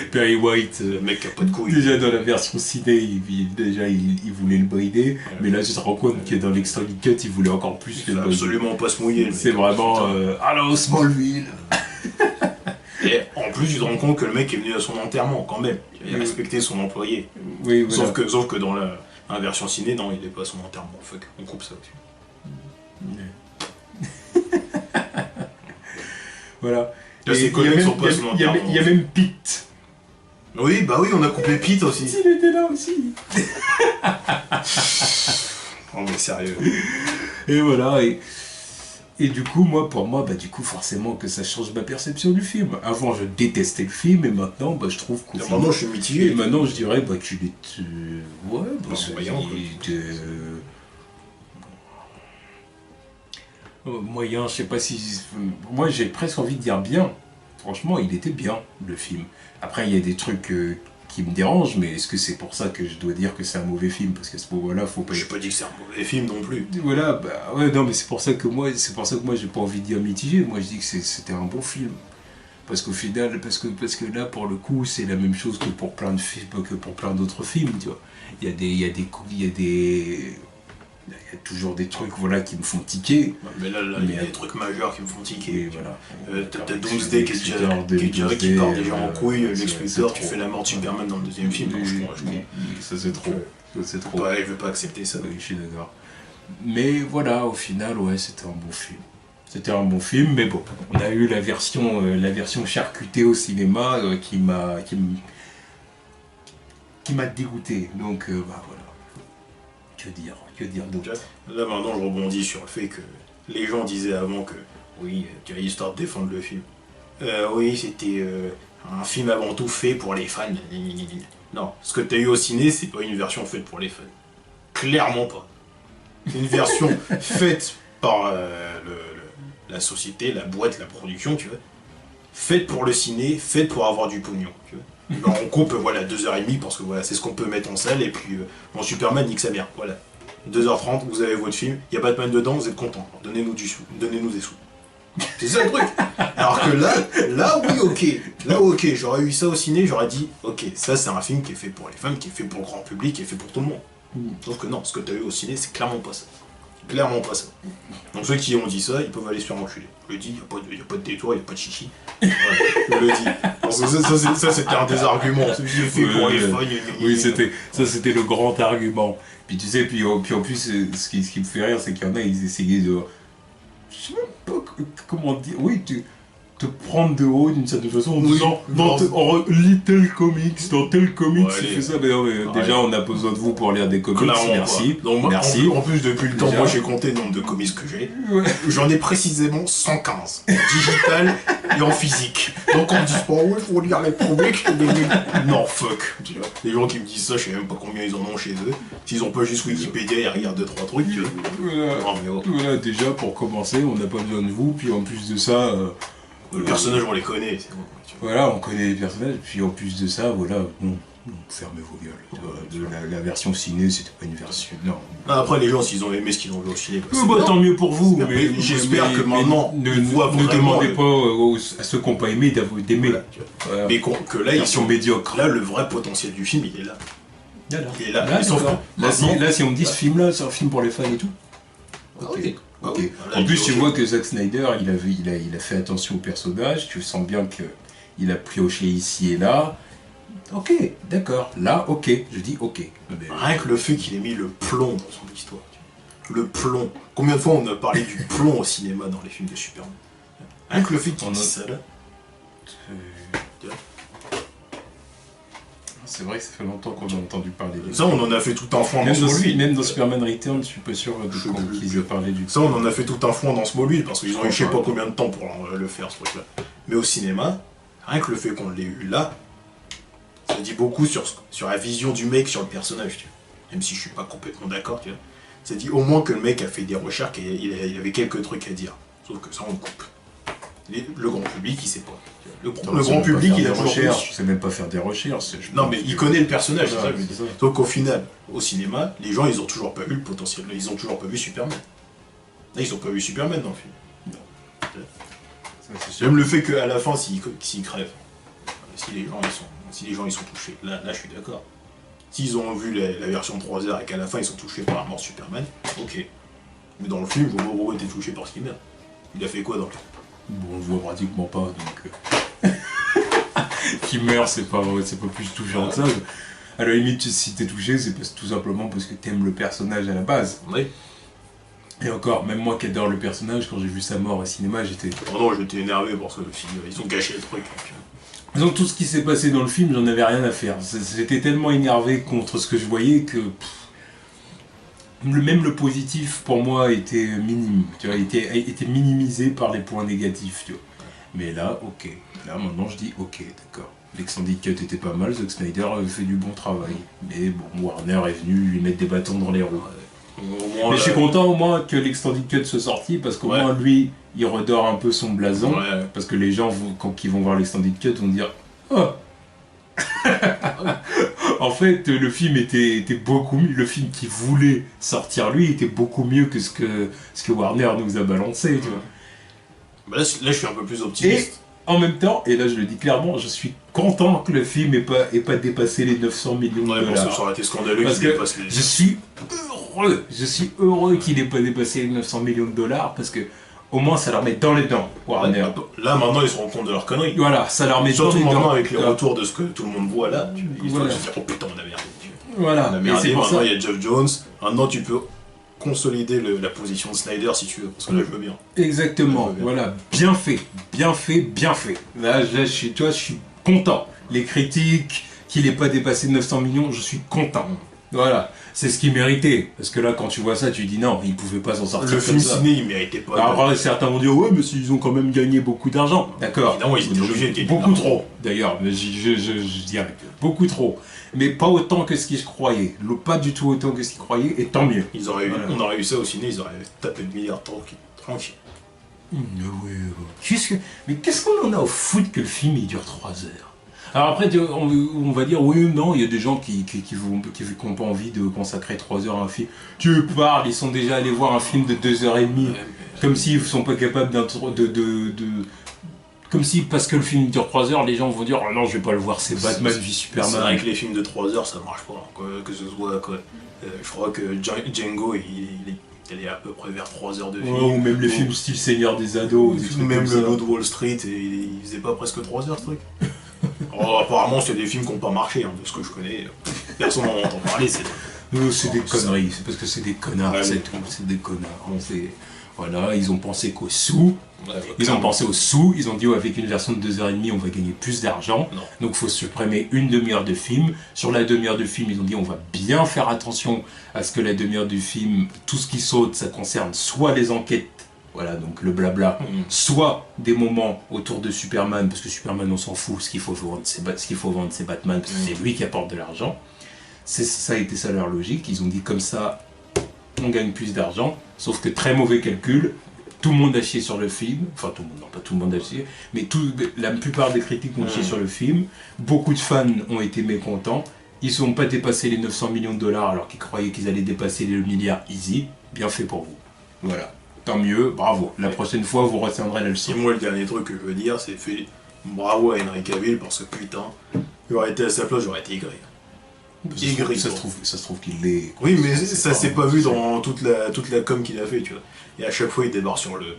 S1: Perry White,
S2: le mec qui a pas de couilles.
S1: Déjà dans la version ciné, il voulait le brider, mais là tu te rends compte que dans l'extended cut, il voulait encore plus le brider.
S2: Absolument pas se mouiller.
S1: C'est vraiment allô Smallville.
S2: Et en plus, tu te rends compte que le mec est venu à son enterrement quand même. Il a respecté son employé.
S1: Oui, voilà.
S2: Sauf que dans la version ciné, non, il n'est pas à son enterrement. Fuck, on coupe ça aussi.
S1: Voilà.
S2: Là, ses collègues sont pas à son enterrement.
S1: Il y a même Pete.
S2: Oui, bah oui, on a coupé Pete aussi.
S1: Il était là aussi.
S2: Oh mais sérieux.
S1: Et voilà, et du coup, pour moi, du coup, forcément que ça change ma perception du film. Avant, je détestais le film, et maintenant, je trouve qu'au
S2: maintenant, je suis mitigé.
S1: Et maintenant, je dirais, qu'il est... ouais, moyen, je sais pas si... Moi, j'ai presque envie de dire bien. Franchement, il était bien, le film. Après, il y a des trucs qui me dérange, mais est-ce que c'est pour ça que je dois dire que c'est un mauvais film? Parce qu'à ce moment-là, faut pas...
S2: J'ai pas dit que c'est un mauvais film non plus.
S1: Voilà, bah ouais, non, mais c'est pour ça que moi, j'ai pas envie de dire mitigé. Moi, je dis que c'était un bon film. Parce qu'au final, parce que là, pour le coup, c'est la même chose que pour plein de films, que pour plein d'autres films, tu vois. Il y a toujours des trucs, voilà, qui me font tiquer.
S2: Mais là, il y a des trucs majeurs qui me font tiquer.
S1: Et voilà.
S2: T'as Doomsday qui part déjà en couille, Lex Luthor, tu fais la mort de Superman dans le deuxième film.
S1: Ça c'est trop. Ça c'est trop.
S2: Ouais, il veut pas accepter ça.
S1: Oui, je suis d'accord. Mais voilà, au final, ouais, c'était un bon film. C'était un bon film, mais bon, on a eu la version charcutée au cinéma qui m'a dégoûté. Donc, bah voilà. Que dire d'autre?
S2: Là maintenant, je rebondis sur le fait que les gens disaient avant que oui, tu as histoire de défendre le film. Oui, c'était un film avant tout fait pour les fans. Non, ce que tu as eu au ciné, c'est pas une version faite pour les fans. Clairement pas. C'est une version faite par la société, la boîte, la production, tu vois. Faite pour le ciné, faite pour avoir du pognon, tu vois. Alors on coupe, voilà, 2h30 parce que voilà, c'est ce qu'on peut mettre en salle, et puis mon Superman nique sa mère, voilà. 2h30, vous avez votre film, il y a Batman dedans, vous êtes content. Donnez-nous des sous. C'est ça le truc. Alors que là oui, ok. Là ok, j'aurais eu ça au ciné, j'aurais dit, ok, ça c'est un film qui est fait pour les femmes, qui est fait pour le grand public, qui est fait pour tout le monde. Sauf que non, ce que t'as eu au ciné, c'est clairement pas ça. Clairement pas ça. Donc ceux qui ont dit ça, ils peuvent aller se faire enculer. Je le dis, il n'y a pas de détour, il n'y a pas de chichi. Voilà, je le dis. Donc ça c'était un des arguments. C'est fait pour les fans.
S1: Oui, c'était le grand argument. Puis tu sais, puis en plus, ce qui me fait rire, c'est qu'il y en a, ils essayaient de... Je sais même pas comment dire... Oui, te prendre de haut d'une certaine façon en disant lis tel comics, dans tel comics, tu fais ça. Mais non, mais déjà, on a besoin de vous pour lire des comics. Merci.
S2: Donc,
S1: merci.
S2: En plus, depuis le temps, moi j'ai compté le nombre de comics que j'ai. Ouais. J'en ai précisément 115. En digital et en physique. Donc on me dit pas, ouais, faut lire les comics. Non, fuck. Tu vois. Les gens qui me disent ça, je sais même pas combien ils en ont chez eux. S'ils ont pas juste Wikipédia, ils regardent 2-3 trucs. Tu vois.
S1: Voilà, déjà, pour commencer, on n'a pas besoin de vous. Puis en plus de ça...
S2: le personnage, on les connaît. C'est bon,
S1: voilà, on connaît les personnages, puis en plus de ça, voilà, bon, fermez vos gueules. La version ciné, c'était pas une version. Non.
S2: Après, les gens, s'ils ont aimé ce qu'ils ont vu au ciné,
S1: tant mieux pour vous.
S2: Mais j'espère que maintenant,
S1: ne demandez pas à ceux qui n'ont pas aimé d'aimer.
S2: Voilà. Mais que là, ils sont
S1: médiocres.
S2: Là, le vrai potentiel du film, il est là. Il est là.
S1: Là, si on me dit ce film-là, c'est un film pour les fans et tout. Ok. Okay. En plus, tu vois que Zack Snyder, il a fait attention au personnage, tu sens bien qu'il a pioché ici et là. Ok, d'accord. Là, ok. Je dis ok.
S2: Rien que le fait qu'il ait mis le plomb dans son histoire. Le plomb. Combien de fois on a parlé du plomb au cinéma dans les films de Superman? Rien que le fait qu'il dise ça là.
S1: C'est vrai que ça fait longtemps qu'on a entendu parler de
S2: ça. On en a fait tout un foin dans Smallville.
S1: Même dans Superman Return, je suis pas sûr qu'ils aient parlé du...
S2: Ça, on en a fait tout un foin dans Smallville, parce qu'ils ont eu je sais pas combien de temps pour le faire, ce truc-là. Mais au cinéma, rien que le fait qu'on l'ait eu là, ça dit beaucoup sur la vision du mec sur le personnage, tu vois. Même si je suis pas complètement d'accord, tu vois. Ça dit au moins que le mec a fait des recherches et il avait quelques trucs à dire. Sauf que ça, on le coupe. Le grand public, il sait pas. Le grand public, il a toujours
S1: recherches. Je sais même pas faire des recherches.
S2: Non, mais il connaît le personnage, c'est ça que je dis. Donc au final, au cinéma, les gens, ils ont toujours pas vu le potentiel. Ils ont toujours pas vu Superman. Là, ils ont pas vu Superman dans le film. Non. Ça, même le fait qu'à la fin, s'il crève, si les gens ils sont touchés, là je suis d'accord. S'ils ont vu la version 3 heures et qu'à la fin ils sont touchés par la mort de Superman, ok. Mais dans le film, je vois pourquoi il était touché par ce qu'il meurt. Il a fait quoi dans le film?
S1: Bon, on le voit pratiquement pas, donc... qui meurt, c'est pas plus touchant que ça. À la limite, si t'es touché, c'est tout simplement parce que t'aimes le personnage à la base.
S2: Oui.
S1: Et encore, même moi qui adore le personnage, quand j'ai vu sa mort au cinéma, j'étais...
S2: Oh non, j'étais énervé parce que le film, ils ont gâché le truc.
S1: Donc tout ce qui s'est passé dans le film, j'en avais rien à faire. J'étais tellement énervé contre ce que je voyais que... Même le positif, pour moi, était minime. Tu vois, était minimisé par les points négatifs, tu vois. Mais là, ok. Là, maintenant, je dis ok, d'accord. L'Extended Cut était pas mal, Zack Snyder avait fait du bon travail. Mais bon, Warner est venu lui mettre des bâtons dans les roues. Mais je suis content au moins que l'Extended Cut soit sorti, parce qu'au moins, lui, il redore un peu son blason. Parce que les gens, quand ils vont voir l'Extended Cut, vont dire « Oh !» En fait, le film était beaucoup mieux. Le film qui voulait sortir lui était beaucoup mieux que ce que Warner nous a balancé, tu vois.
S2: Bah là, je suis un peu plus
S1: Et
S2: optimiste.
S1: en même temps, et là je le dis clairement, je suis content que le film ait pas dépassé les 900 millions de
S2: Ouais, bon, ça
S1: dollars.
S2: aurait été scandaleux
S1: Parce
S2: qu'il
S1: que
S2: dépasse les...
S1: je suis heureux qu'il n'ait pas dépassé les 900 millions de dollars parce que au moins ça leur met dans les dents, Warner.
S2: Là, maintenant, ils se rendent compte de leur connerie.
S1: Voilà, ça leur met dans
S2: Surtout
S1: les
S2: maintenant
S1: dents.
S2: avec les retours de ce que tout le monde voit là, ils
S1: Voilà.
S2: doivent se dire oh putain on a merdé.
S1: Voilà,
S2: On a
S1: et
S2: merdé,
S1: c'est pour
S2: maintenant
S1: ça.
S2: il y a Jeff Jones, maintenant tu peux consolider la position de Snyder si tu veux, parce que là je veux bien.
S1: Exactement,
S2: Ouais,
S1: voilà, bien fait, bien fait, bien fait. Là, je suis, tu vois, je suis content. Les critiques, qu'il n'ait pas dépassé 900 millions, je suis content. Voilà, c'est ce qu'il méritait. Parce que là, quand tu vois ça, tu dis non, il pouvait pas s'en sortir
S2: Le
S1: comme
S2: film
S1: ça.
S2: ciné il méritait pas.
S1: Alors, après, certains vont dire ouais, mais ils ont quand même gagné beaucoup d'argent. D'accord.
S2: Évidemment, ils étaient obligés de gagner
S1: beaucoup
S2: de l'argent.
S1: trop. D'ailleurs, mais je dirais beaucoup trop. Mais pas autant que ce qu'ils croyaient. Pas du tout autant que ce qu'ils croyaient, et tant mieux. Voilà.
S2: On aurait eu ça au ciné, ils auraient tapé le milliard tranquille.
S1: Mais qu'est-ce qu'on en a au foot que le film il dure 3 heures? Alors après, on va dire, oui, non, il y a des gens qui n'ont pas envie de consacrer 3 heures à un film. Tu parles, ils sont déjà allés voir un film de 2h30, comme s'ils ne sont pas capables comme si, parce que le film dure 3 heures, les gens vont dire, oh non, je vais pas le voir, c'est Batman v
S2: C'est
S1: Superman.
S2: vrai que les films de 3 heures ça marche pas, que ce soit quoi. Je crois que Django il est à peu près vers 3 heures de film.
S1: Ouais, ou même les films style Seigneur des Ados, des trucs
S2: Même
S1: comme
S2: le
S1: ça.
S2: Loup de Wall Street, il faisait pas presque 3 heures ce truc. Oh, apparemment, c'est des films qui n'ont pas marché, hein, de ce que je connais. Personne n'en entend parler. C'est
S1: C'est des conneries, c'est parce que c'est des connards,
S2: Ouais,
S1: c'est
S2: mais-
S1: tout, c'est des connards. Voilà, ils ont pensé qu'aux sous, ils ont pensé aux sous, ils ont dit oh, avec une version de 2h30 on va gagner plus d'argent,
S2: Non.
S1: donc il faut supprimer une demi-heure de film. Sur la demi-heure de film, ils ont dit on va bien faire attention à ce que la demi-heure du film, tout ce qui saute, ça concerne soit les enquêtes, voilà, donc le blabla, soit des moments autour de Superman, parce que Superman on s'en fout, ce qu'il faut vendre c'est Batman, parce que c'est lui qui apporte de l'argent. Ça a été ça leur logique, ils ont dit comme ça on gagne plus d'argent, sauf que très mauvais calcul, tout le monde a chié sur le film, enfin tout le monde, non pas tout le monde a chié, mais la plupart des critiques ont chié sur le film, beaucoup de fans ont été mécontents, ils n'ont pas dépassé les 900 millions de dollars alors qu'ils croyaient qu'ils allaient dépasser les milliards easy, bien fait pour vous. Voilà, tant mieux, bravo, la prochaine fois vous retiendrez la leçon.
S2: Et moi, le dernier truc que je veux dire, c'est bravo à Henry Cavill parce que putain, j'aurais été à sa place, j'aurais été aigri. Aigri,
S1: Ça
S2: quoi.
S1: se trouve qu'il l'est.
S2: Oui, mais ça s'est pas vu dans toute la com qu'il a fait, tu vois. Et à chaque fois, il débarque sur le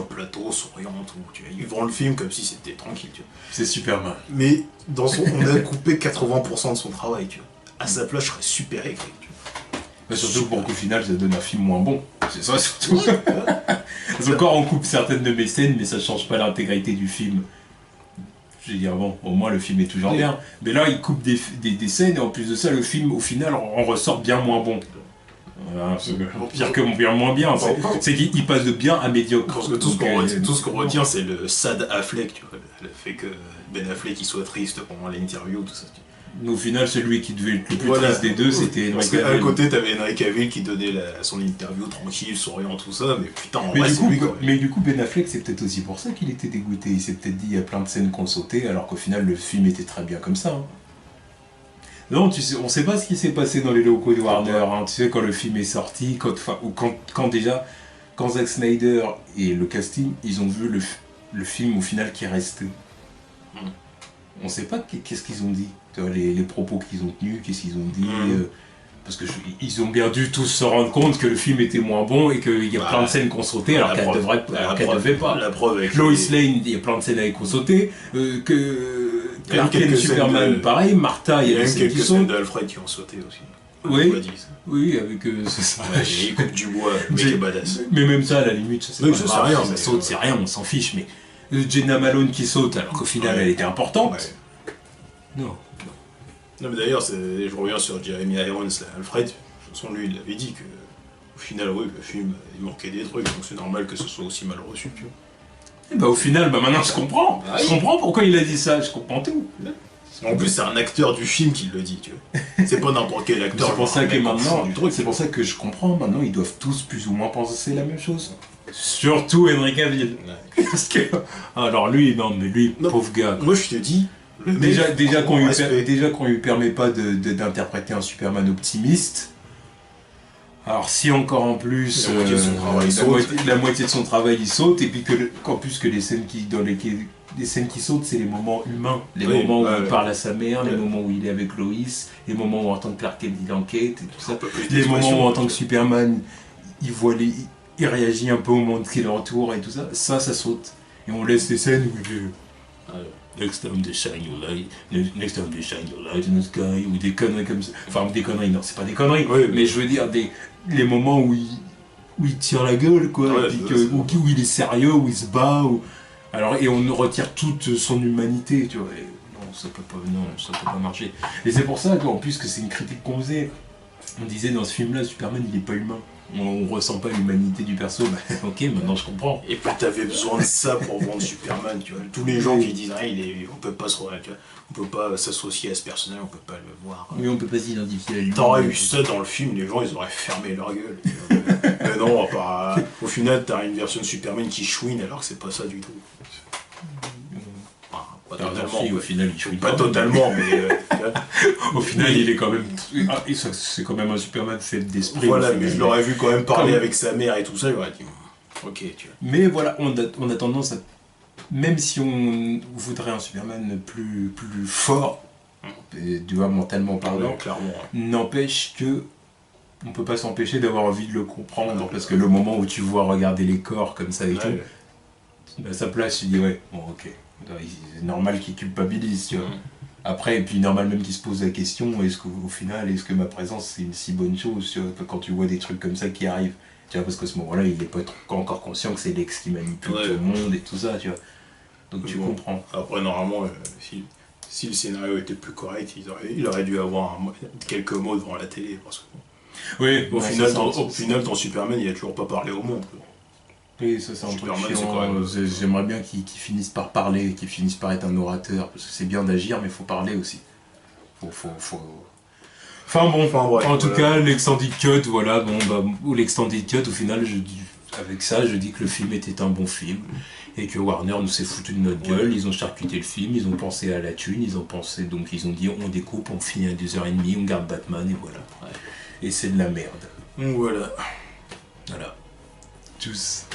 S2: plateau, souriant, tout. Tu vois. Il vend le film comme si c'était tranquille, tu vois.
S1: C'est Superman.
S2: Mais on a coupé 80% de son travail, tu vois. À sa place, je serais super aigri, tu vois.
S1: Mais surtout pour qu'au final ça donne un film moins bon. C'est ça surtout. Parce que encore on coupe certaines de mes scènes, mais ça change pas l'intégralité du film. Je veux dire, bon, au moins le film est toujours bien. Mais là, il coupe des scènes, et en plus de ça, le film, au final, on ressort bien moins bon. Voilà, pire que bien moins bien. C'est qu'il passe de bien à médiocre.
S2: Parce que tout
S1: Donc,
S2: ce qu'on retient, c'est le sad Affleck, tu vois. Le fait que Ben Affleck il soit triste pendant l'interview, tout ça.
S1: Au final, celui qui devait être le plus
S2: Voilà.
S1: triste des deux, c'était Henry
S2: Parce qu'à
S1: Cavill.
S2: côté, t'avais Henry Cavill qui donnait son interview tranquille, souriant, tout ça, mais putain, en
S1: Mais
S2: vrai,
S1: du,
S2: c'est
S1: coup,
S2: lui, quoi.
S1: Ben Affleck, c'est peut-être aussi pour ça qu'il était dégoûté. Il s'est peut-être dit il y a plein de scènes qu'on sautait, alors qu'au final, le film était très bien comme ça. Hein. Non, tu sais, on sait pas ce qui s'est passé dans les locaux de Warner. Hein. Tu sais, quand le film est sorti, quand Zack Snyder et le casting, ils ont vu le film au final qui est resté. On sait pas qu'est-ce qu'ils ont dit. Tu vois, les propos qu'ils ont tenus, qu'est-ce qu'ils ont dit. Parce que ils ont bien dû tous se rendre compte que le film était moins bon et qu'il y a plein de scènes qu'on sautait alors qu'elles ne devaient pas.
S2: La preuve avec
S1: Lois Lane, il y a plein de scènes avec qu'on sautait. Clark Kent,
S2: quelques
S1: Superman,
S2: scènes de-
S1: pareil. Martha, il y a des
S2: même
S1: scènes qui
S2: quelques
S1: sont.
S2: scènes d'Alfred qui ont sauté aussi.
S1: Oui.
S2: On l'a dit, ça.
S1: Oui, avec c'est ça.
S2: Ouais, il coupe du bois, le mec est badass.
S1: Mais même ça, à la limite, ça c'est
S2: Oui,
S1: pas
S2: ça,
S1: grave,
S2: c'est rien,
S1: ça
S2: mais-
S1: saute, c'est rien, on s'en fiche. Mais Jenna Malone qui saute alors qu'au final
S2: Ouais.
S1: elle était importante.
S2: Ouais.
S1: Non.
S2: Non, mais d'ailleurs, je reviens sur Jeremy Irons, là, Alfred. De toute façon, lui, il avait dit que, au final, oui, le film, il manquait des trucs, donc c'est normal que ce soit aussi mal reçu, tu vois.
S1: Et bah au final, maintenant je comprends.
S2: Ah
S1: Je
S2: oui.
S1: comprends pourquoi il a dit ça, je comprends tout.
S2: En plus, c'est un acteur du film qui le dit, tu vois. C'est pas n'importe quel acteur.
S1: C'est pour ça que
S2: un mec au
S1: maintenant,
S2: fond du truc.
S1: c'est pour ça que je comprends, maintenant ils doivent tous plus ou moins penser la même chose. Surtout Henry Cavill.
S2: Ouais.
S1: Parce que. Alors lui, non, mais lui,
S2: Non.
S1: pauvre gars.
S2: Moi, je te dis,
S1: Déjà qu'on
S2: respect.
S1: lui permet pas d'interpréter un Superman optimiste. Alors si encore en plus
S2: La moitié de son travail saute.
S1: la moitié de son travail il saute, et puis qu'en plus que les scènes les scènes qui sautent, c'est les moments humains, les
S2: Oui,
S1: moments où
S2: ouais,
S1: il
S2: ouais.
S1: parle à sa mère, les
S2: Ouais.
S1: moments où il est avec Lois, les moments où en tant que Clark Kent il enquête et tout ça,
S2: Un peu plus
S1: les moments où en
S2: d'expression,
S1: tant que Superman il voit il réagit un peu au monde qui l'entoure et tout ça, ça saute. Et on laisse les scènes où il dit Next time they shine your light, next time they shine your light in the sky, ou des conneries comme ça. Enfin, des conneries, non, c'est pas des conneries,
S2: Oui,
S1: mais je veux dire, les moments où il tire la gueule, quoi,
S2: Ouais,
S1: et puis
S2: c'est
S1: où il est sérieux, où il se bat, alors, et on retire toute son humanité, tu vois. Et non, ça peut pas marcher. Et c'est pour ça qu'en plus que c'est une critique qu'on faisait. On disait dans ce film-là, Superman, il est pas humain. On ressent pas l'humanité du perso. Bah, ok, maintenant je comprends.
S2: Et puis t'avais besoin de ça pour vendre Superman, tu vois. Tous les gens qui disent on peut pas on peut pas s'associer à ce personnage, on peut pas le voir.
S1: Mais on peut pas s'identifier à lui.
S2: T'aurais eu ça dans le film, les gens ils auraient fermé leur gueule. Tu vois. Mais non, au final t'as une version de Superman qui chouine alors que c'est pas ça du tout. Enfin, pas totalement.
S1: Au final, il chouine
S2: Pas
S1: quand même.
S2: totalement, mais tu vois.
S1: Au final, il est quand même. Et ça, c'est quand même un Superman fait d'esprit.
S2: Voilà, mais je l'aurais vu quand même parler
S1: Comme-
S2: avec sa mère et tout ça, j'aurais dit ok, tu vois.
S1: Mais voilà, on a tendance à. Même si on voudrait un Superman plus fort, tu vois, mentalement parlant,
S2: Ouais, clairement.
S1: n'empêche que on peut pas s'empêcher d'avoir envie de le comprendre, parce que le moment où tu vois regarder les corps comme ça et tout,
S2: Ouais.
S1: à sa place, tu dis ouais, bon ok, c'est normal qu'il culpabilise, tu vois.
S2: Mhm.
S1: Après, et puis normal même qu'il se pose la question, est-ce qu'au final, est-ce que ma présence c'est une si bonne chose, tu vois, quand tu vois des trucs comme ça qui arrivent, tu vois, parce qu'à ce moment-là, il n'est pas encore conscient que c'est Lex qui manipule
S2: Ouais.
S1: tout le monde et tout ça, tu vois. Donc tu
S2: Bon.
S1: comprends.
S2: Après, normalement, si le scénario était plus correct, il aurait dû avoir quelques mots devant la télé. Parce que,
S1: Oui,
S2: au final, ton Superman, il a toujours pas parlé au monde.
S1: oui, ça c'est un truc
S2: Superman, c'est
S1: chiant.
S2: quand même-
S1: J'aimerais bien qu'il finisse par parler, qu'il finisse par être un orateur, parce que c'est bien d'agir, mais il faut parler aussi. Faut... Enfin bon,
S2: Enfin, bref,
S1: en tout
S2: voilà.
S1: cas, l'extended cut, voilà, bon, bah, ou l'extended cut, au final, avec ça, je dis que le film était un bon film, et que Warner nous s'est foutu de notre gueule,
S2: Ouais.
S1: ils ont charcuté le film, ils ont pensé à la thune, donc ils ont dit, on découpe, on finit à 2h30, on garde Batman, et voilà.
S2: Ouais.
S1: Et c'est de la merde.
S2: Donc voilà.
S1: Voilà. Tchuss.